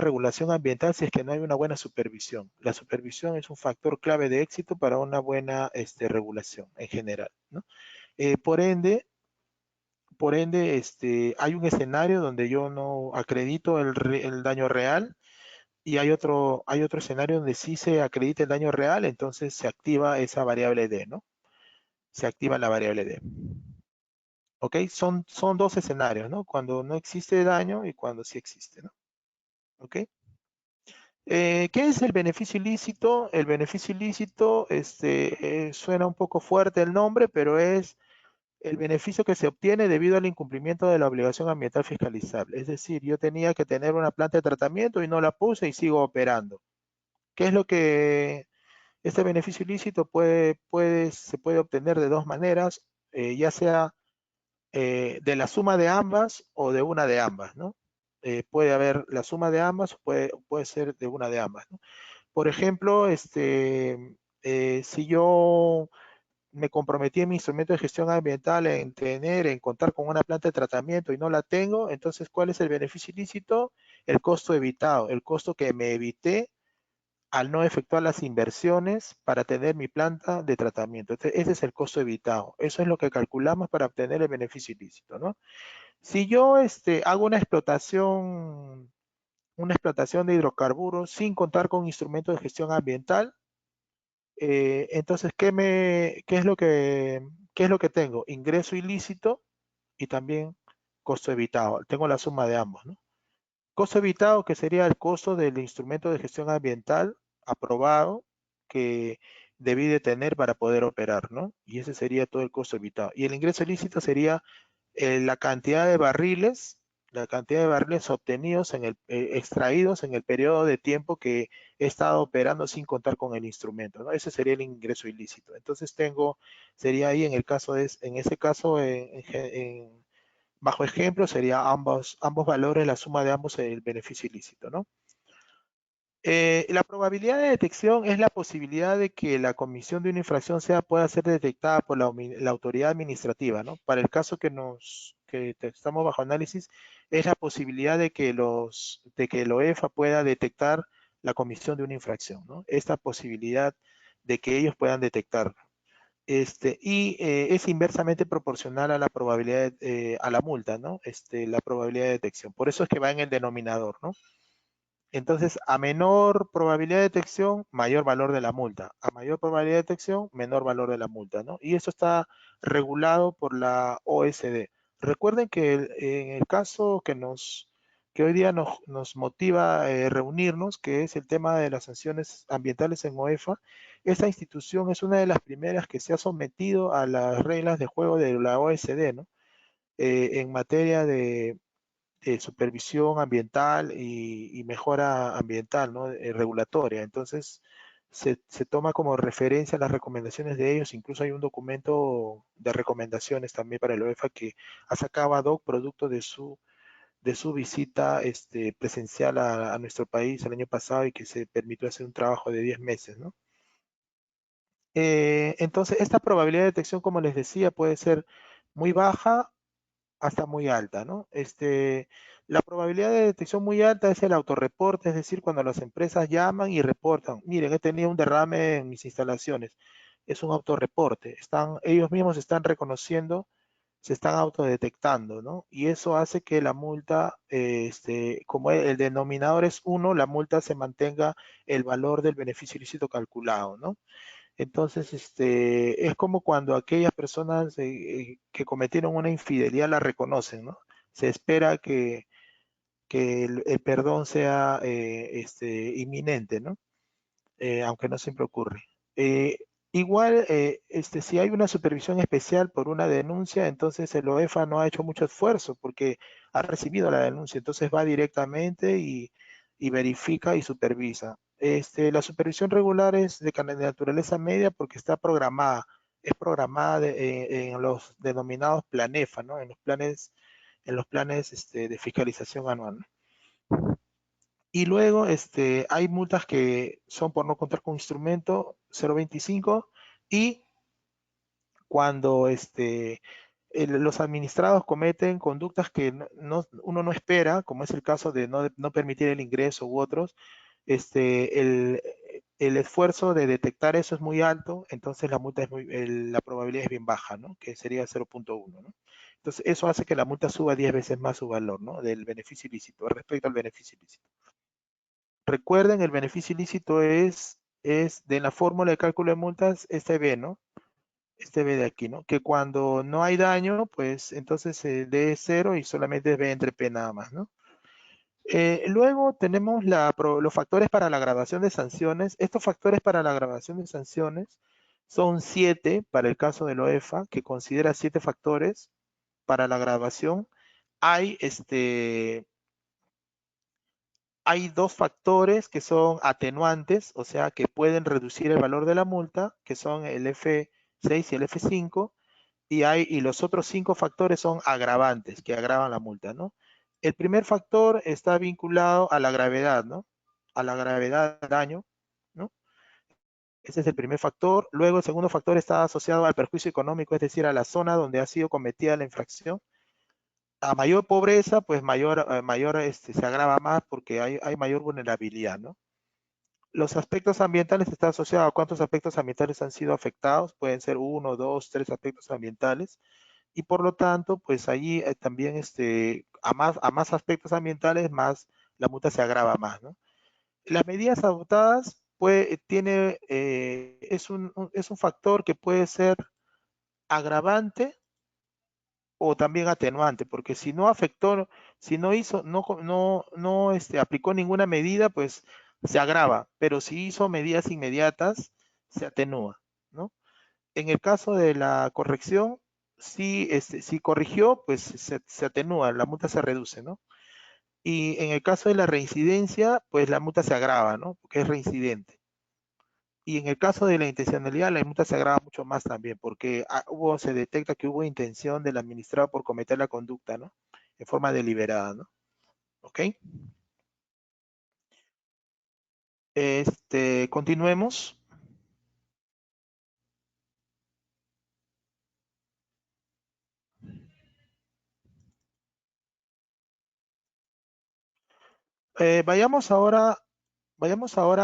regulación ambiental si es que no hay una buena supervisión. La supervisión es un factor clave de éxito para una buena regulación en general, ¿no? Por ende, hay un escenario donde yo no acredito el daño real, y hay otro escenario donde sí se acredita el daño real, entonces se activa esa variable D, ¿no? Se activa la variable D. ¿Ok? Son dos escenarios, ¿no? Cuando no existe daño y cuando sí existe, ¿no? ¿Ok? ¿Qué es el beneficio ilícito? El beneficio ilícito suena un poco fuerte el nombre, pero es el beneficio que se obtiene debido al incumplimiento de la obligación ambiental fiscalizable. Es decir, yo tenía que tener una planta de tratamiento y no la puse y sigo operando. ¿Qué es lo que este beneficio ilícito se puede obtener de dos maneras, ya sea de la suma de ambas o de una de ambas, ¿no? Puede haber la suma de ambas o puede ser de una de ambas, ¿no? Por ejemplo, si yo me comprometí en mi instrumento de gestión ambiental en contar con una planta de tratamiento y no la tengo, entonces, ¿cuál es el beneficio ilícito? El costo evitado, el costo que me evité al no efectuar las inversiones para tener mi planta de tratamiento. Ese es el costo evitado. Eso es lo que calculamos para obtener el beneficio ilícito, ¿no? Si yo hago una explotación de hidrocarburos sin contar con instrumentos de gestión ambiental, entonces, ¿qué es lo que tengo? Ingreso ilícito y también costo evitado. Tengo la suma de ambos, ¿no? Costo evitado, que sería el costo del instrumento de gestión ambiental aprobado que debí de tener para poder operar, ¿no? Y ese sería todo el costo evitado. Y el ingreso ilícito sería la cantidad de barriles obtenidos extraídos en el periodo de tiempo que he estado operando sin contar con el instrumento, ¿no? Ese sería el ingreso ilícito. Entonces sería ahí en ese caso, bajo ejemplo, sería ambos valores, la suma de ambos, el beneficio ilícito, ¿no? La probabilidad de detección es la posibilidad de que la comisión de una infracción pueda ser detectada por la autoridad administrativa, ¿no? Para el caso que estamos bajo análisis, es la posibilidad de que el OEFA pueda detectar la comisión de una infracción, ¿no? Esta posibilidad de que ellos puedan detectarlo. Es inversamente proporcional a la probabilidad, a la multa, ¿no? La probabilidad de detección. Por eso es que va en el denominador, ¿no? Entonces, a menor probabilidad de detección, mayor valor de la multa. A mayor probabilidad de detección, menor valor de la multa, ¿no? Y eso está regulado por la OSD. Recuerden que en el caso que hoy día nos motiva reunirnos, que es el tema de las sanciones ambientales en OEFA, esta institución es una de las primeras que se ha sometido a las reglas de juego de la OSD, ¿no? En materia de supervisión ambiental y mejora ambiental, ¿no? Regulatoria. Entonces, se toma como referencia las recomendaciones de ellos. Incluso hay un documento de recomendaciones también para el OEFA que ha sacado ad hoc producto de su visita presencial a nuestro país el año pasado y que se permitió hacer un trabajo de 10 meses, ¿no? Entonces, esta probabilidad de detección, como les decía, puede ser muy baja hasta muy alta, ¿no? La probabilidad de detección muy alta es el autorreporte, es decir, cuando las empresas llaman y reportan, miren, he tenido un derrame en mis instalaciones. Es un autorreporte. Ellos mismos están reconociendo, se están autodetectando, ¿no? Y eso hace que la multa, como el denominador es 1, la multa se mantenga el valor del beneficio ilícito calculado, ¿no? Entonces, es como cuando aquellas personas que cometieron una infidelidad la reconocen, ¿no? Se espera que el perdón sea inminente, ¿no? Aunque no siempre ocurre. Igual, si hay una supervisión especial por una denuncia, entonces el OEFA no ha hecho mucho esfuerzo porque ha recibido la denuncia, entonces va directamente y verifica y supervisa. La supervisión regular es de naturaleza media porque está programada, es programada en los denominados PLANEFA, ¿no? En los planes de fiscalización anual. Y luego hay multas que son por no contar con instrumento 0.25 y cuando los administrados cometen conductas que uno no espera, como es el caso de no permitir el ingreso u otros, el esfuerzo de detectar eso es muy alto, entonces la probabilidad es bien baja, ¿no? Que sería 0.1, ¿no? Entonces eso hace que la multa suba 10 veces más su valor, ¿no? Del beneficio ilícito, respecto al beneficio ilícito. Recuerden, el beneficio ilícito es de la fórmula de cálculo de multas, este B, ¿no? Este B de aquí, ¿no? Que cuando no hay daño, pues entonces D es 0 y solamente es B entre P nada más, ¿no? Luego tenemos los factores para la grabación de sanciones. Estos factores para la grabación de sanciones son 7 para el caso del OEFA, que considera 7 factores para la grabación. Hay hay 2 factores que son atenuantes, o sea, que pueden reducir el valor de la multa, que son el F6 y el F5, y los otros 5 factores son agravantes, que agravan la multa, ¿no? El primer factor está vinculado a la gravedad, ¿no? A la gravedad del daño. Ese es el primer factor. Luego, el segundo factor está asociado al perjuicio económico, es decir, a la zona donde ha sido cometida la infracción. A mayor pobreza, pues mayor se agrava más porque hay mayor vulnerabilidad, ¿no? Los aspectos ambientales están asociados a cuántos aspectos ambientales han sido afectados. Pueden ser 1, 2, 3 aspectos ambientales. Y por lo tanto, pues allí también a más aspectos ambientales, más la multa se agrava más, ¿no? Las medidas adoptadas es un factor que puede ser agravante o también atenuante, porque si no afectó, si no hizo, no aplicó ninguna medida, pues se agrava, pero si hizo medidas inmediatas, se atenúa, ¿no? En el caso de la corrección, si corrigió, pues se atenúa, la multa se reduce, ¿no? Y en el caso de la reincidencia, pues la multa se agrava, ¿no? Porque es reincidente. Y en el caso de la intencionalidad, la multa se agrava mucho más también, porque se detecta que hubo intención del administrado por cometer la conducta, ¿no? En forma deliberada, ¿no? ¿Ok? Continuemos. Vayamos ahora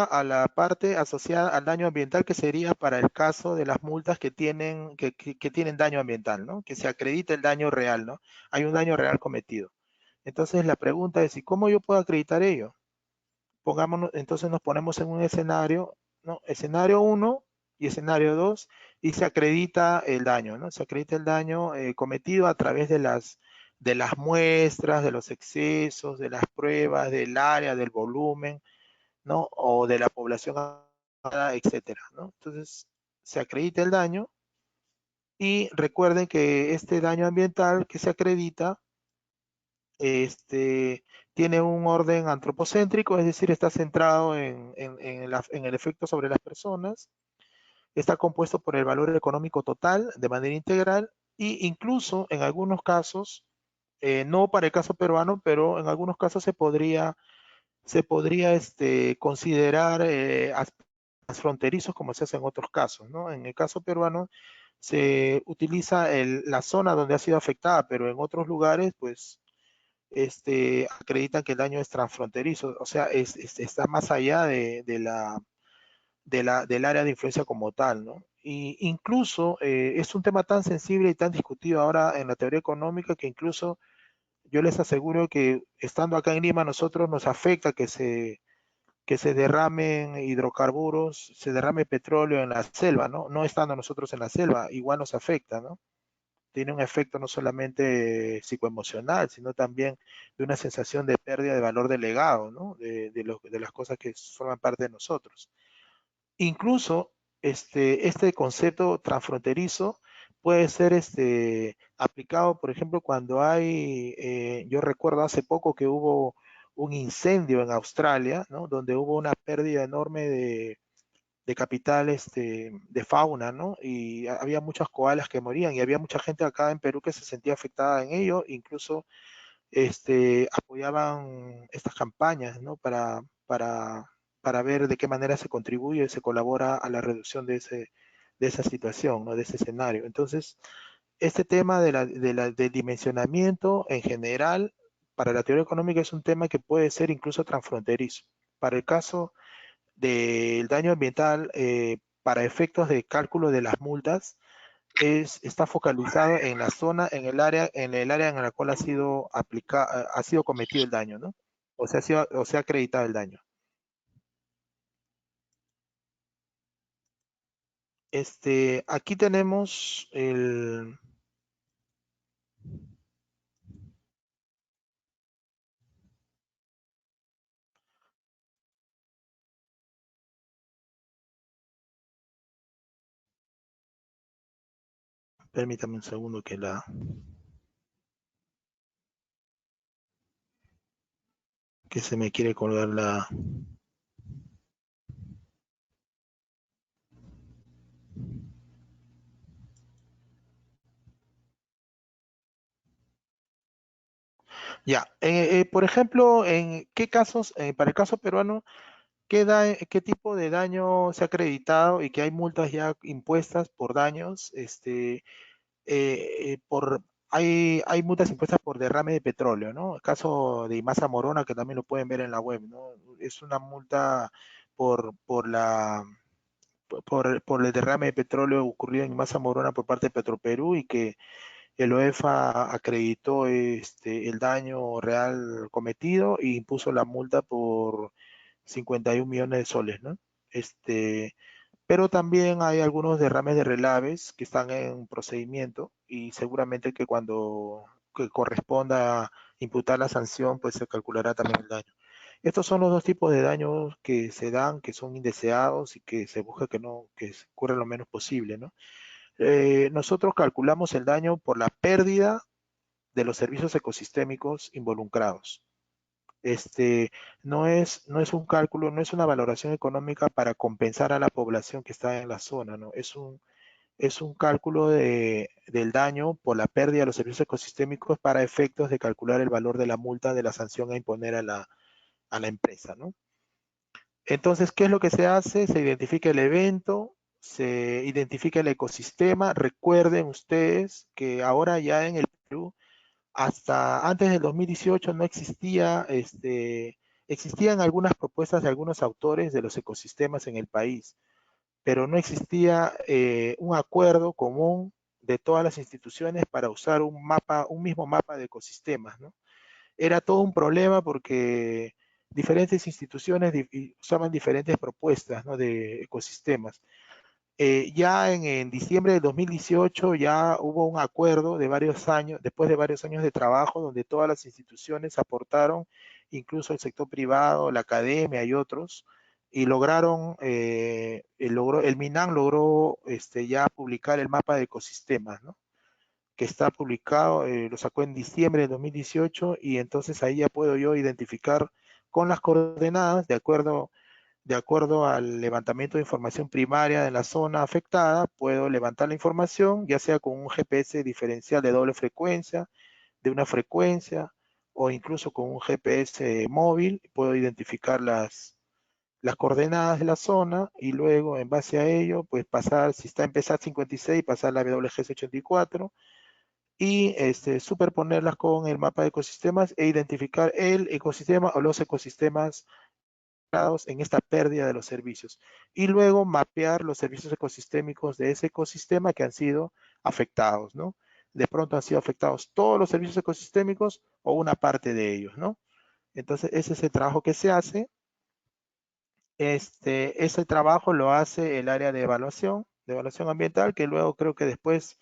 a la parte asociada al daño ambiental, que sería para el caso de las multas que tienen, que tienen daño ambiental, ¿no? Que se acredite el daño real, ¿no? Hay un daño real cometido. Entonces la pregunta es, ¿y cómo yo puedo acreditar ello? Entonces nos ponemos en un escenario, ¿no? Escenario 1 y escenario 2, y se acredita el daño, ¿no? Se acredita el daño cometido a través de las muestras, de los excesos, de las pruebas, del área, del volumen, ¿no? O de la población, etcétera, ¿no? Entonces, se acredita el daño y recuerden que este daño ambiental que se acredita tiene un orden antropocéntrico, es decir, está centrado en el efecto sobre las personas, está compuesto por el valor económico total de manera integral e incluso en algunos casos, no para el caso peruano, pero en algunos casos se podría considerar fronterizos como se hace en otros casos, ¿no? En el caso peruano se utiliza la zona donde ha sido afectada, pero en otros lugares, pues, acreditan que el daño es transfronterizo, o sea, está más allá del área de influencia como tal, ¿no? Y incluso es un tema tan sensible y tan discutido ahora en la teoría económica que incluso yo les aseguro que estando acá en Lima a nosotros nos afecta que se derramen hidrocarburos, se derrame petróleo en la selva, ¿no? No estando nosotros en la selva, igual nos afecta, ¿no? Tiene un efecto no solamente psicoemocional, sino también de una sensación de pérdida de valor delegado, ¿no? De las cosas que forman parte de nosotros. Incluso este concepto transfronterizo puede ser aplicado, por ejemplo, cuando yo recuerdo hace poco que hubo un incendio en Australia, ¿no? Donde hubo una pérdida enorme de capital de fauna, ¿no? Y había muchas koalas que morían y había mucha gente acá en Perú que se sentía afectada en ello, incluso apoyaban estas campañas, ¿no? Para ver de qué manera se contribuye, se colabora a la reducción de esa situación, ¿no? De ese escenario. Entonces, este tema del dimensionamiento en general, para la teoría económica es un tema que puede ser incluso transfronterizo. Para el caso del daño ambiental, para efectos de cálculo de las multas, está focalizado en la zona, en el área en la cual ha sido cometido el daño, ¿no? O se ha acreditado el daño. Aquí tenemos permítame un segundo que se me quiere colgar la. Ya, por ejemplo, ¿en qué casos, para el caso peruano, ¿Qué tipo de daño se ha acreditado y que hay multas ya impuestas por daños? Hay multas impuestas por derrame de petróleo, ¿no? El caso de Imasa Morona, que también lo pueden ver en la web, ¿no? Es una multa por por el derrame de petróleo ocurrido en Imasa Morona por parte de Petroperú y que el OEFA acreditó el daño real cometido e impuso la multa por 51 millones de soles, ¿no? Pero también hay algunos derrames de relaves que están en procedimiento y seguramente que cuando que corresponda imputar la sanción, pues se calculará también el daño. Estos son los dos tipos de daños que se dan, que son indeseados y que se busca que no, que ocurra lo menos posible, ¿no? Nosotros calculamos el daño por la pérdida de los servicios ecosistémicos involucrados. No es un cálculo, no es una valoración económica para compensar a la población que está en la zona, ¿no? Es un cálculo del daño por la pérdida de los servicios ecosistémicos para efectos de calcular el valor de la multa de la sanción a imponer a la empresa, ¿no? Entonces, ¿qué es lo que se hace? Se identifica el evento, se identifica el ecosistema. Recuerden ustedes que ahora ya en el Perú, hasta antes del 2018 no existía, existían algunas propuestas de algunos autores de los ecosistemas en el país, pero no existía un acuerdo común de todas las instituciones para usar un mismo mapa de ecosistemas, ¿no? Era todo un problema porque diferentes instituciones usaban diferentes propuestas, ¿no? De ecosistemas. Ya en diciembre de 2018 ya hubo un acuerdo de varios años, después de varios años de trabajo, donde todas las instituciones aportaron, incluso el sector privado, la academia y otros, y lograron, el MINAN logró ya publicar el mapa de ecosistemas, ¿no? Que está publicado, lo sacó en diciembre de 2018 y entonces ahí ya puedo yo identificar con las coordenadas de acuerdo al levantamiento de información primaria de la zona afectada, puedo levantar la información, ya sea con un GPS diferencial de doble frecuencia, de una frecuencia, o incluso con un GPS móvil, puedo identificar las coordenadas de la zona y luego en base a ello, pues pasar, si está en PSAT 56, pasar la WGS 84 y superponerlas con el mapa de ecosistemas e identificar el ecosistema o los ecosistemas en esta pérdida de los servicios y luego mapear los servicios ecosistémicos de ese ecosistema que han sido afectados, ¿no? De pronto han sido afectados todos los servicios ecosistémicos o una parte de ellos, ¿no? Entonces ese es el trabajo que se hace. Ese trabajo lo hace el área de evaluación ambiental, que luego creo que después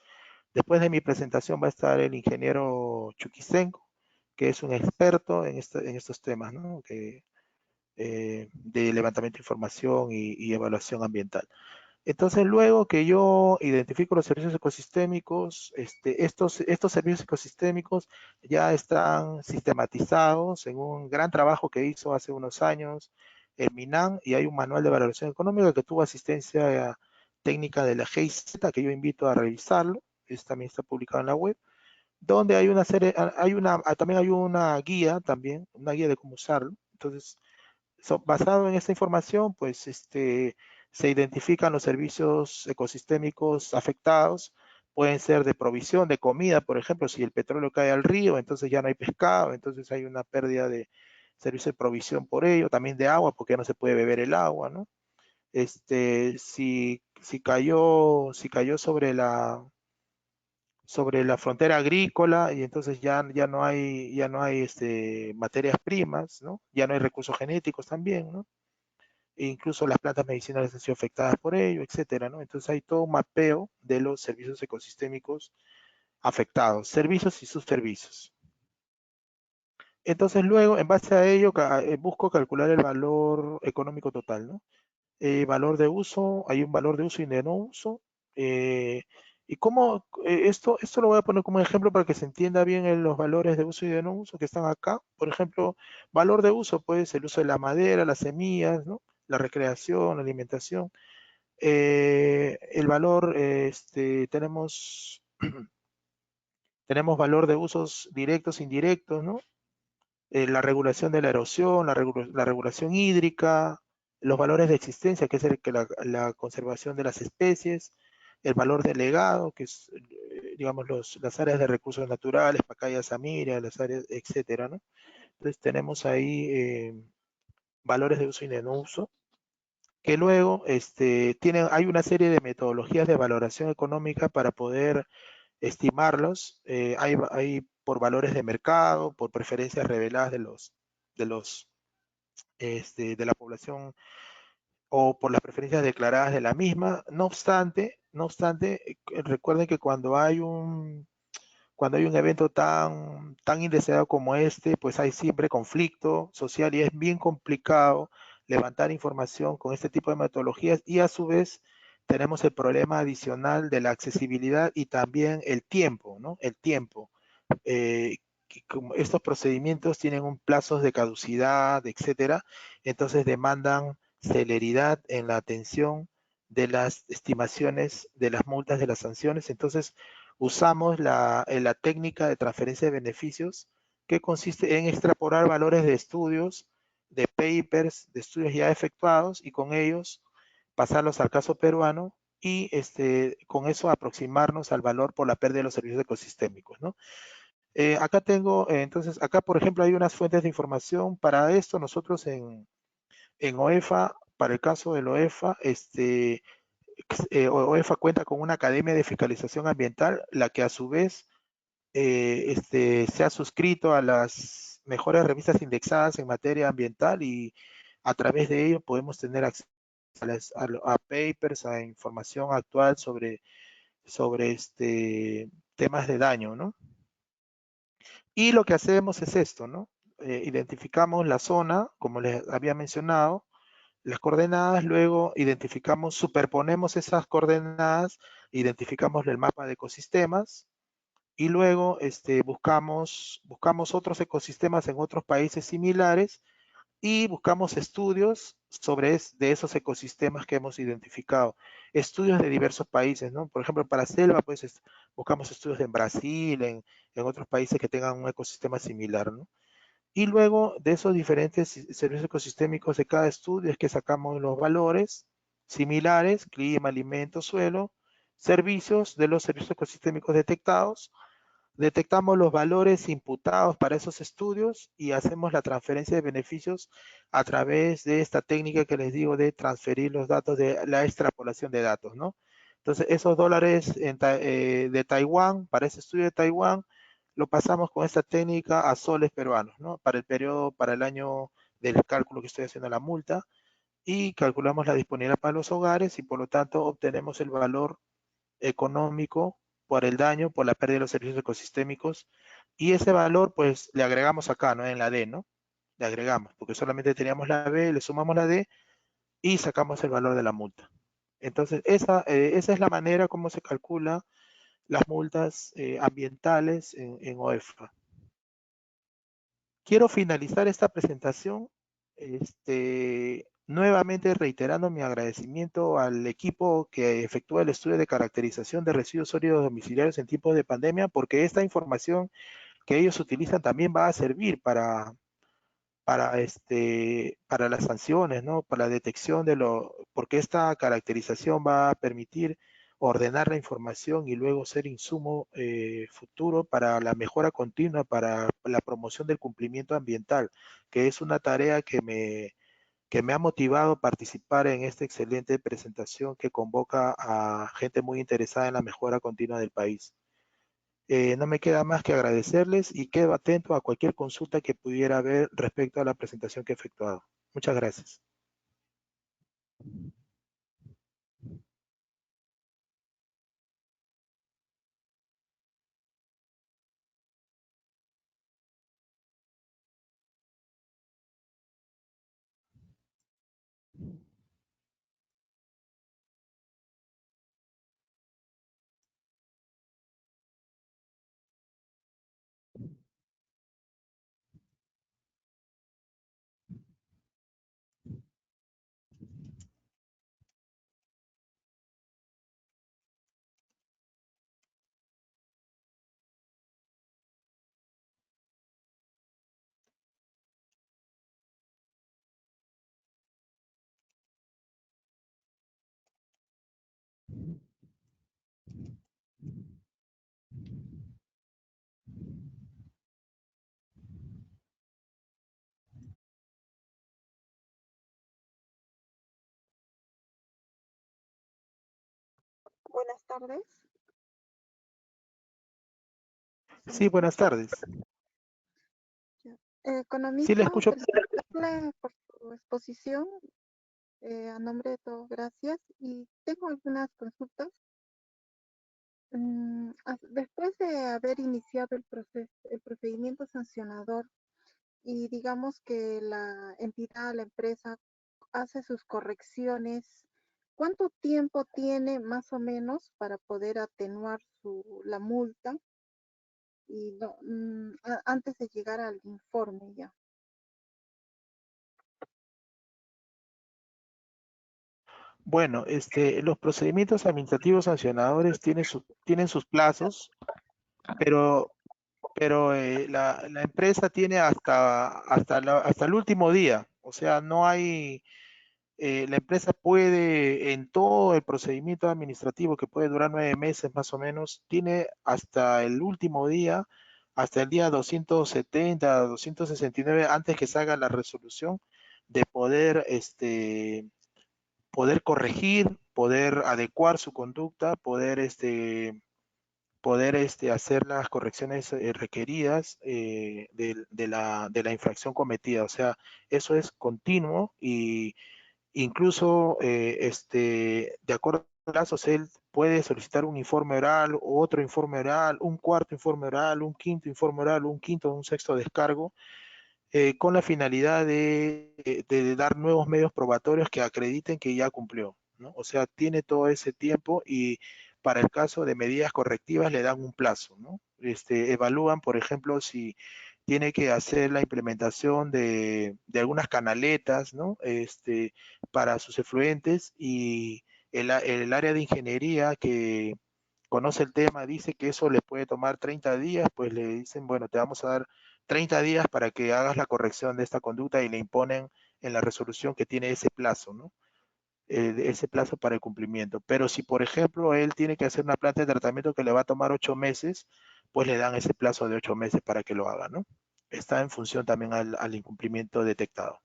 de mi presentación va a estar el ingeniero Chuquisenko, que es un experto en estos temas, ¿no? De levantamiento de información y evaluación ambiental. Entonces, luego que yo identifico los servicios ecosistémicos, estos servicios ecosistémicos ya están sistematizados en un gran trabajo que hizo hace unos años el MINAN y hay un manual de valoración económica que tuvo asistencia técnica de la GIZ, que yo invito a revisarlo, también está publicado en la web, donde hay una serie, también hay una guía una guía de cómo usarlo. Entonces, basado en esta información, pues se identifican los servicios ecosistémicos afectados. Pueden ser de provisión de comida, por ejemplo, si el petróleo cae al río, entonces ya no hay pescado, entonces hay una pérdida de servicio de provisión por ello, también de agua, porque ya no se puede beber el agua, ¿no? Si cayó sobre la frontera agrícola y entonces ya no hay materias primas, ¿no? Ya no hay recursos genéticos también, ¿no? E incluso las plantas medicinales han sido afectadas por ello, etcétera, ¿no? Entonces hay todo un mapeo de los servicios ecosistémicos afectados, servicios y subservicios. Entonces luego, en base a ello, busco calcular el valor económico total, ¿no? Valor de uso, hay un valor de uso y de no uso. Y cómo, esto lo voy a poner como ejemplo para que se entienda bien los valores de uso y de no uso que están acá. Por ejemplo, valor de uso, pues el uso de la madera, las semillas, ¿no? La recreación, la alimentación. El valor, tenemos valor de usos directos e indirectos, ¿no? La regulación de la erosión, la regulación hídrica, los valores de existencia, que es la conservación de las especies, el valor delegado, que es, digamos, las áreas de recursos naturales, Pacaya, Samiria, las áreas, etcétera, ¿no? Entonces tenemos ahí valores de uso y de no uso, que luego hay una serie de metodologías de valoración económica para poder estimarlos. Hay por valores de mercado, por preferencias reveladas de los de la población o por las preferencias declaradas de la misma. No obstante, recuerden que cuando hay un evento tan indeseado como este, pues hay siempre conflicto social y es bien complicado levantar información con este tipo de metodologías y a su vez tenemos el problema adicional de la accesibilidad y también el tiempo, ¿no? El tiempo. Eh, como estos procedimientos tienen un plazo de caducidad, etcétera, entonces demandan celeridad en la atención de las estimaciones de las multas, de las sanciones. Entonces, usamos la técnica de transferencia de beneficios, que consiste en extrapolar valores de estudios, de papers, de estudios ya efectuados, y con ellos pasarlos al caso peruano y con eso aproximarnos al valor por la pérdida de los servicios ecosistémicos, ¿no? Acá tengo, entonces, acá por ejemplo hay unas fuentes de información para esto. Nosotros en OEFA, para el caso del OEFA, OEFA cuenta con una academia de fiscalización ambiental, la que a su vez se ha suscrito a las mejores revistas indexadas en materia ambiental y a través de ello podemos tener acceso a papers, a información actual sobre temas de daño, ¿no? Y lo que hacemos es esto, ¿no? Identificamos la zona, como les había mencionado, las coordenadas, luego identificamos, superponemos esas coordenadas, identificamos el mapa de ecosistemas y luego buscamos otros ecosistemas en otros países similares y buscamos estudios de esos ecosistemas que hemos identificado. Estudios de diversos países, ¿no? Por ejemplo, para selva, pues buscamos estudios en Brasil, en otros países que tengan un ecosistema similar, ¿no? Y luego de esos diferentes servicios ecosistémicos de cada estudio es que sacamos los valores similares, clima, alimento, suelo, servicios de los servicios ecosistémicos detectados. Detectamos los valores imputados para esos estudios y hacemos la transferencia de beneficios a través de esta técnica que les digo de transferir los datos de la extrapolación de datos, ¿no? Entonces, esos dólares de Taiwán, para ese estudio de Taiwán, lo pasamos con esta técnica a soles peruanos, ¿no? Para el periodo, para el año del cálculo que estoy haciendo la multa, y calculamos la disponibilidad para los hogares y por lo tanto obtenemos el valor económico por el daño, por la pérdida de los servicios ecosistémicos, y ese valor pues le agregamos acá, ¿no? En la D, ¿no? Le agregamos, porque solamente teníamos la B, le sumamos la D y sacamos el valor de la multa. Entonces, esa es la manera como se calcula las multas ambientales en OEFA. Quiero finalizar esta presentación nuevamente reiterando mi agradecimiento al equipo que efectúa el estudio de caracterización de residuos sólidos domiciliarios en tiempos de pandemia, porque esta información que ellos utilizan también va a servir para las sanciones, ¿no? Para la detección porque esta caracterización va a permitir ordenar la información y luego ser insumo futuro para la mejora continua, para la promoción del cumplimiento ambiental, que es una tarea que me ha motivado a participar en esta excelente presentación que convoca a gente muy interesada en la mejora continua del país. No me queda más que agradecerles y quedo atento a cualquier consulta que pudiera haber respecto a la presentación que he efectuado. Muchas gracias. Buenas tardes. Sí, buenas tardes. Sí, le Economista, escucho. felicitarle por su exposición. A nombre de todos, gracias. Y tengo algunas consultas. Después de haber iniciado el procedimiento sancionador y digamos que la entidad, la empresa, hace sus correcciones, ¿cuánto tiempo tiene más o menos para poder atenuar la multa y antes de llegar al informe ya? Bueno, los procedimientos administrativos sancionadores tienen sus plazos, pero la empresa tiene hasta el último día. O sea, no hay, la empresa puede, en todo el procedimiento administrativo que puede durar 9 meses más o menos, tiene hasta el último día, hasta el día 270, 269, antes que salga la resolución, de poder corregir, poder adecuar su conducta, poder hacer las correcciones requeridas de la infracción cometida. O sea, eso es continuo y incluso de acuerdo a plazos, él puede solicitar un informe oral, otro informe oral, un cuarto informe oral, un quinto informe oral, un quinto, un sexto descargo, con la finalidad de dar nuevos medios probatorios que acrediten que ya cumplió, ¿no? O sea, tiene todo ese tiempo y para el caso de medidas correctivas le dan un plazo, ¿no? Evalúan, por ejemplo, si tiene que hacer la implementación de algunas canaletas, ¿no? Para sus efluentes y el área de ingeniería que conoce el tema dice que eso le puede tomar 30 días, pues le dicen, bueno, te vamos a dar 30 días para que hagas la corrección de esta conducta y le imponen en la resolución que tiene ese plazo, ¿no? Ese plazo para el cumplimiento. Pero si, por ejemplo, él tiene que hacer una planta de tratamiento que le va a tomar 8 meses, pues le dan ese plazo de 8 meses para que lo haga, ¿no? Está en función también al incumplimiento detectado.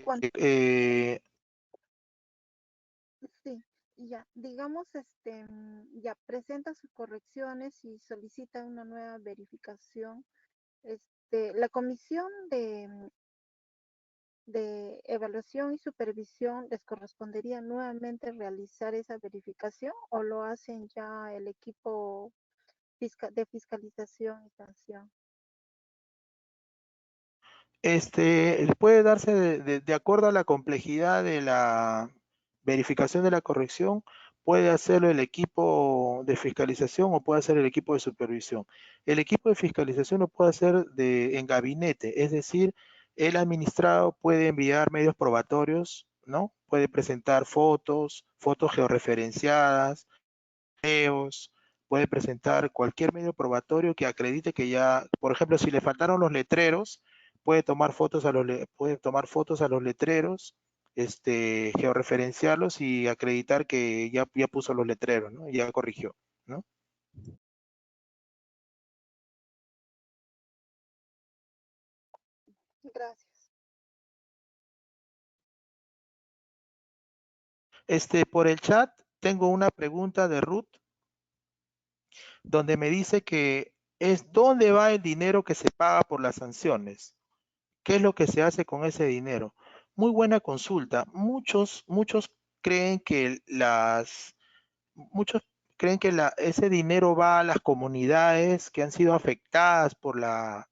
¿Cuánto? Sí, ya, digamos, ya presenta sus correcciones y solicita una nueva verificación. La comisión de evaluación y supervisión, ¿les correspondería nuevamente realizar esa verificación o lo hacen ya el equipo de fiscalización y sanción? Puede darse de acuerdo a la complejidad de la verificación de la corrección, puede hacerlo el equipo de fiscalización o puede hacer el equipo de supervisión. El equipo de fiscalización lo puede hacer en gabinete, es decir, el administrado puede enviar medios probatorios, ¿no? Puede presentar fotos georreferenciadas, videos, puede presentar cualquier medio probatorio que acredite que ya, por ejemplo, si le faltaron los letreros, puede tomar fotos a los letreros, georreferenciarlos y acreditar que ya puso los letreros, ¿no? Ya corrigió, ¿no? Gracias. Por el chat tengo una pregunta de Ruth, donde me dice que es dónde va el dinero que se paga por las sanciones. ¿Qué es lo que se hace con ese dinero? Muy buena consulta. Muchos creen que muchos creen que ese dinero va a las comunidades que han sido afectadas por la,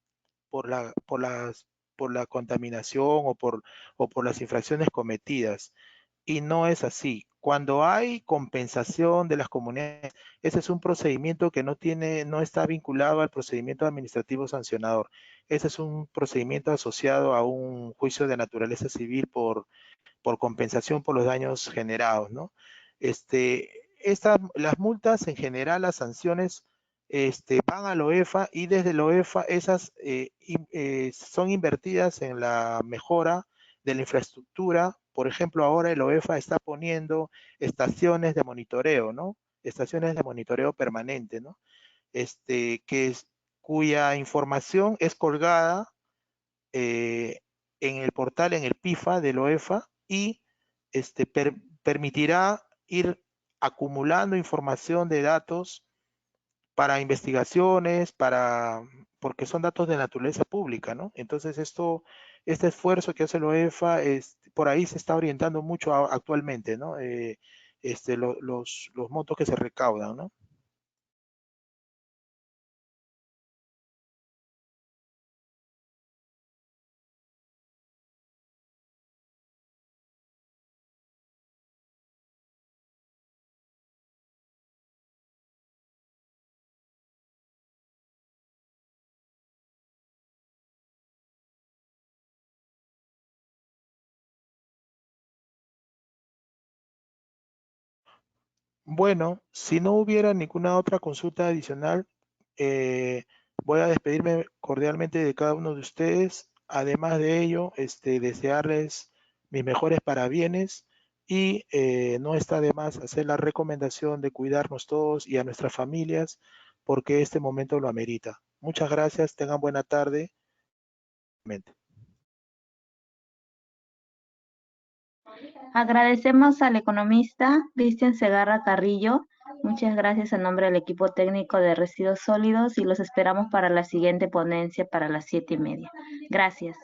por las, por la contaminación o por las infracciones cometidas. Y no es así. Cuando hay compensación de las comunidades, ese es un procedimiento que no está vinculado al procedimiento administrativo sancionador. Ese es un procedimiento asociado a un juicio de naturaleza civil por compensación por los daños generados, ¿no? Las multas en general, las sanciones, van a la OEFA y desde la OEFA esas son invertidas en la mejora de la infraestructura. Por ejemplo, ahora el OEFA está poniendo estaciones de monitoreo, ¿no? Estaciones de monitoreo permanente, ¿no? Cuya información es colgada en el portal, en el PIFA del OEFA, y permitirá ir acumulando información de datos para investigaciones, porque son datos de naturaleza pública, ¿no? Entonces este esfuerzo que hace la OEFA, por ahí se está orientando mucho actualmente, ¿no? Los montos que se recaudan, ¿no? Bueno, si no hubiera ninguna otra consulta adicional, eh, voy a despedirme cordialmente de cada uno de ustedes. Además de ello, desearles mis mejores parabienes y no está de más hacer la recomendación de cuidarnos todos y a nuestras familias porque este momento lo amerita. Muchas gracias, tengan buena tarde. Agradecemos al economista Cristian Segarra Carrillo. Muchas gracias en nombre del equipo técnico de Residuos Sólidos y los esperamos para la siguiente ponencia para las 7:30. Gracias.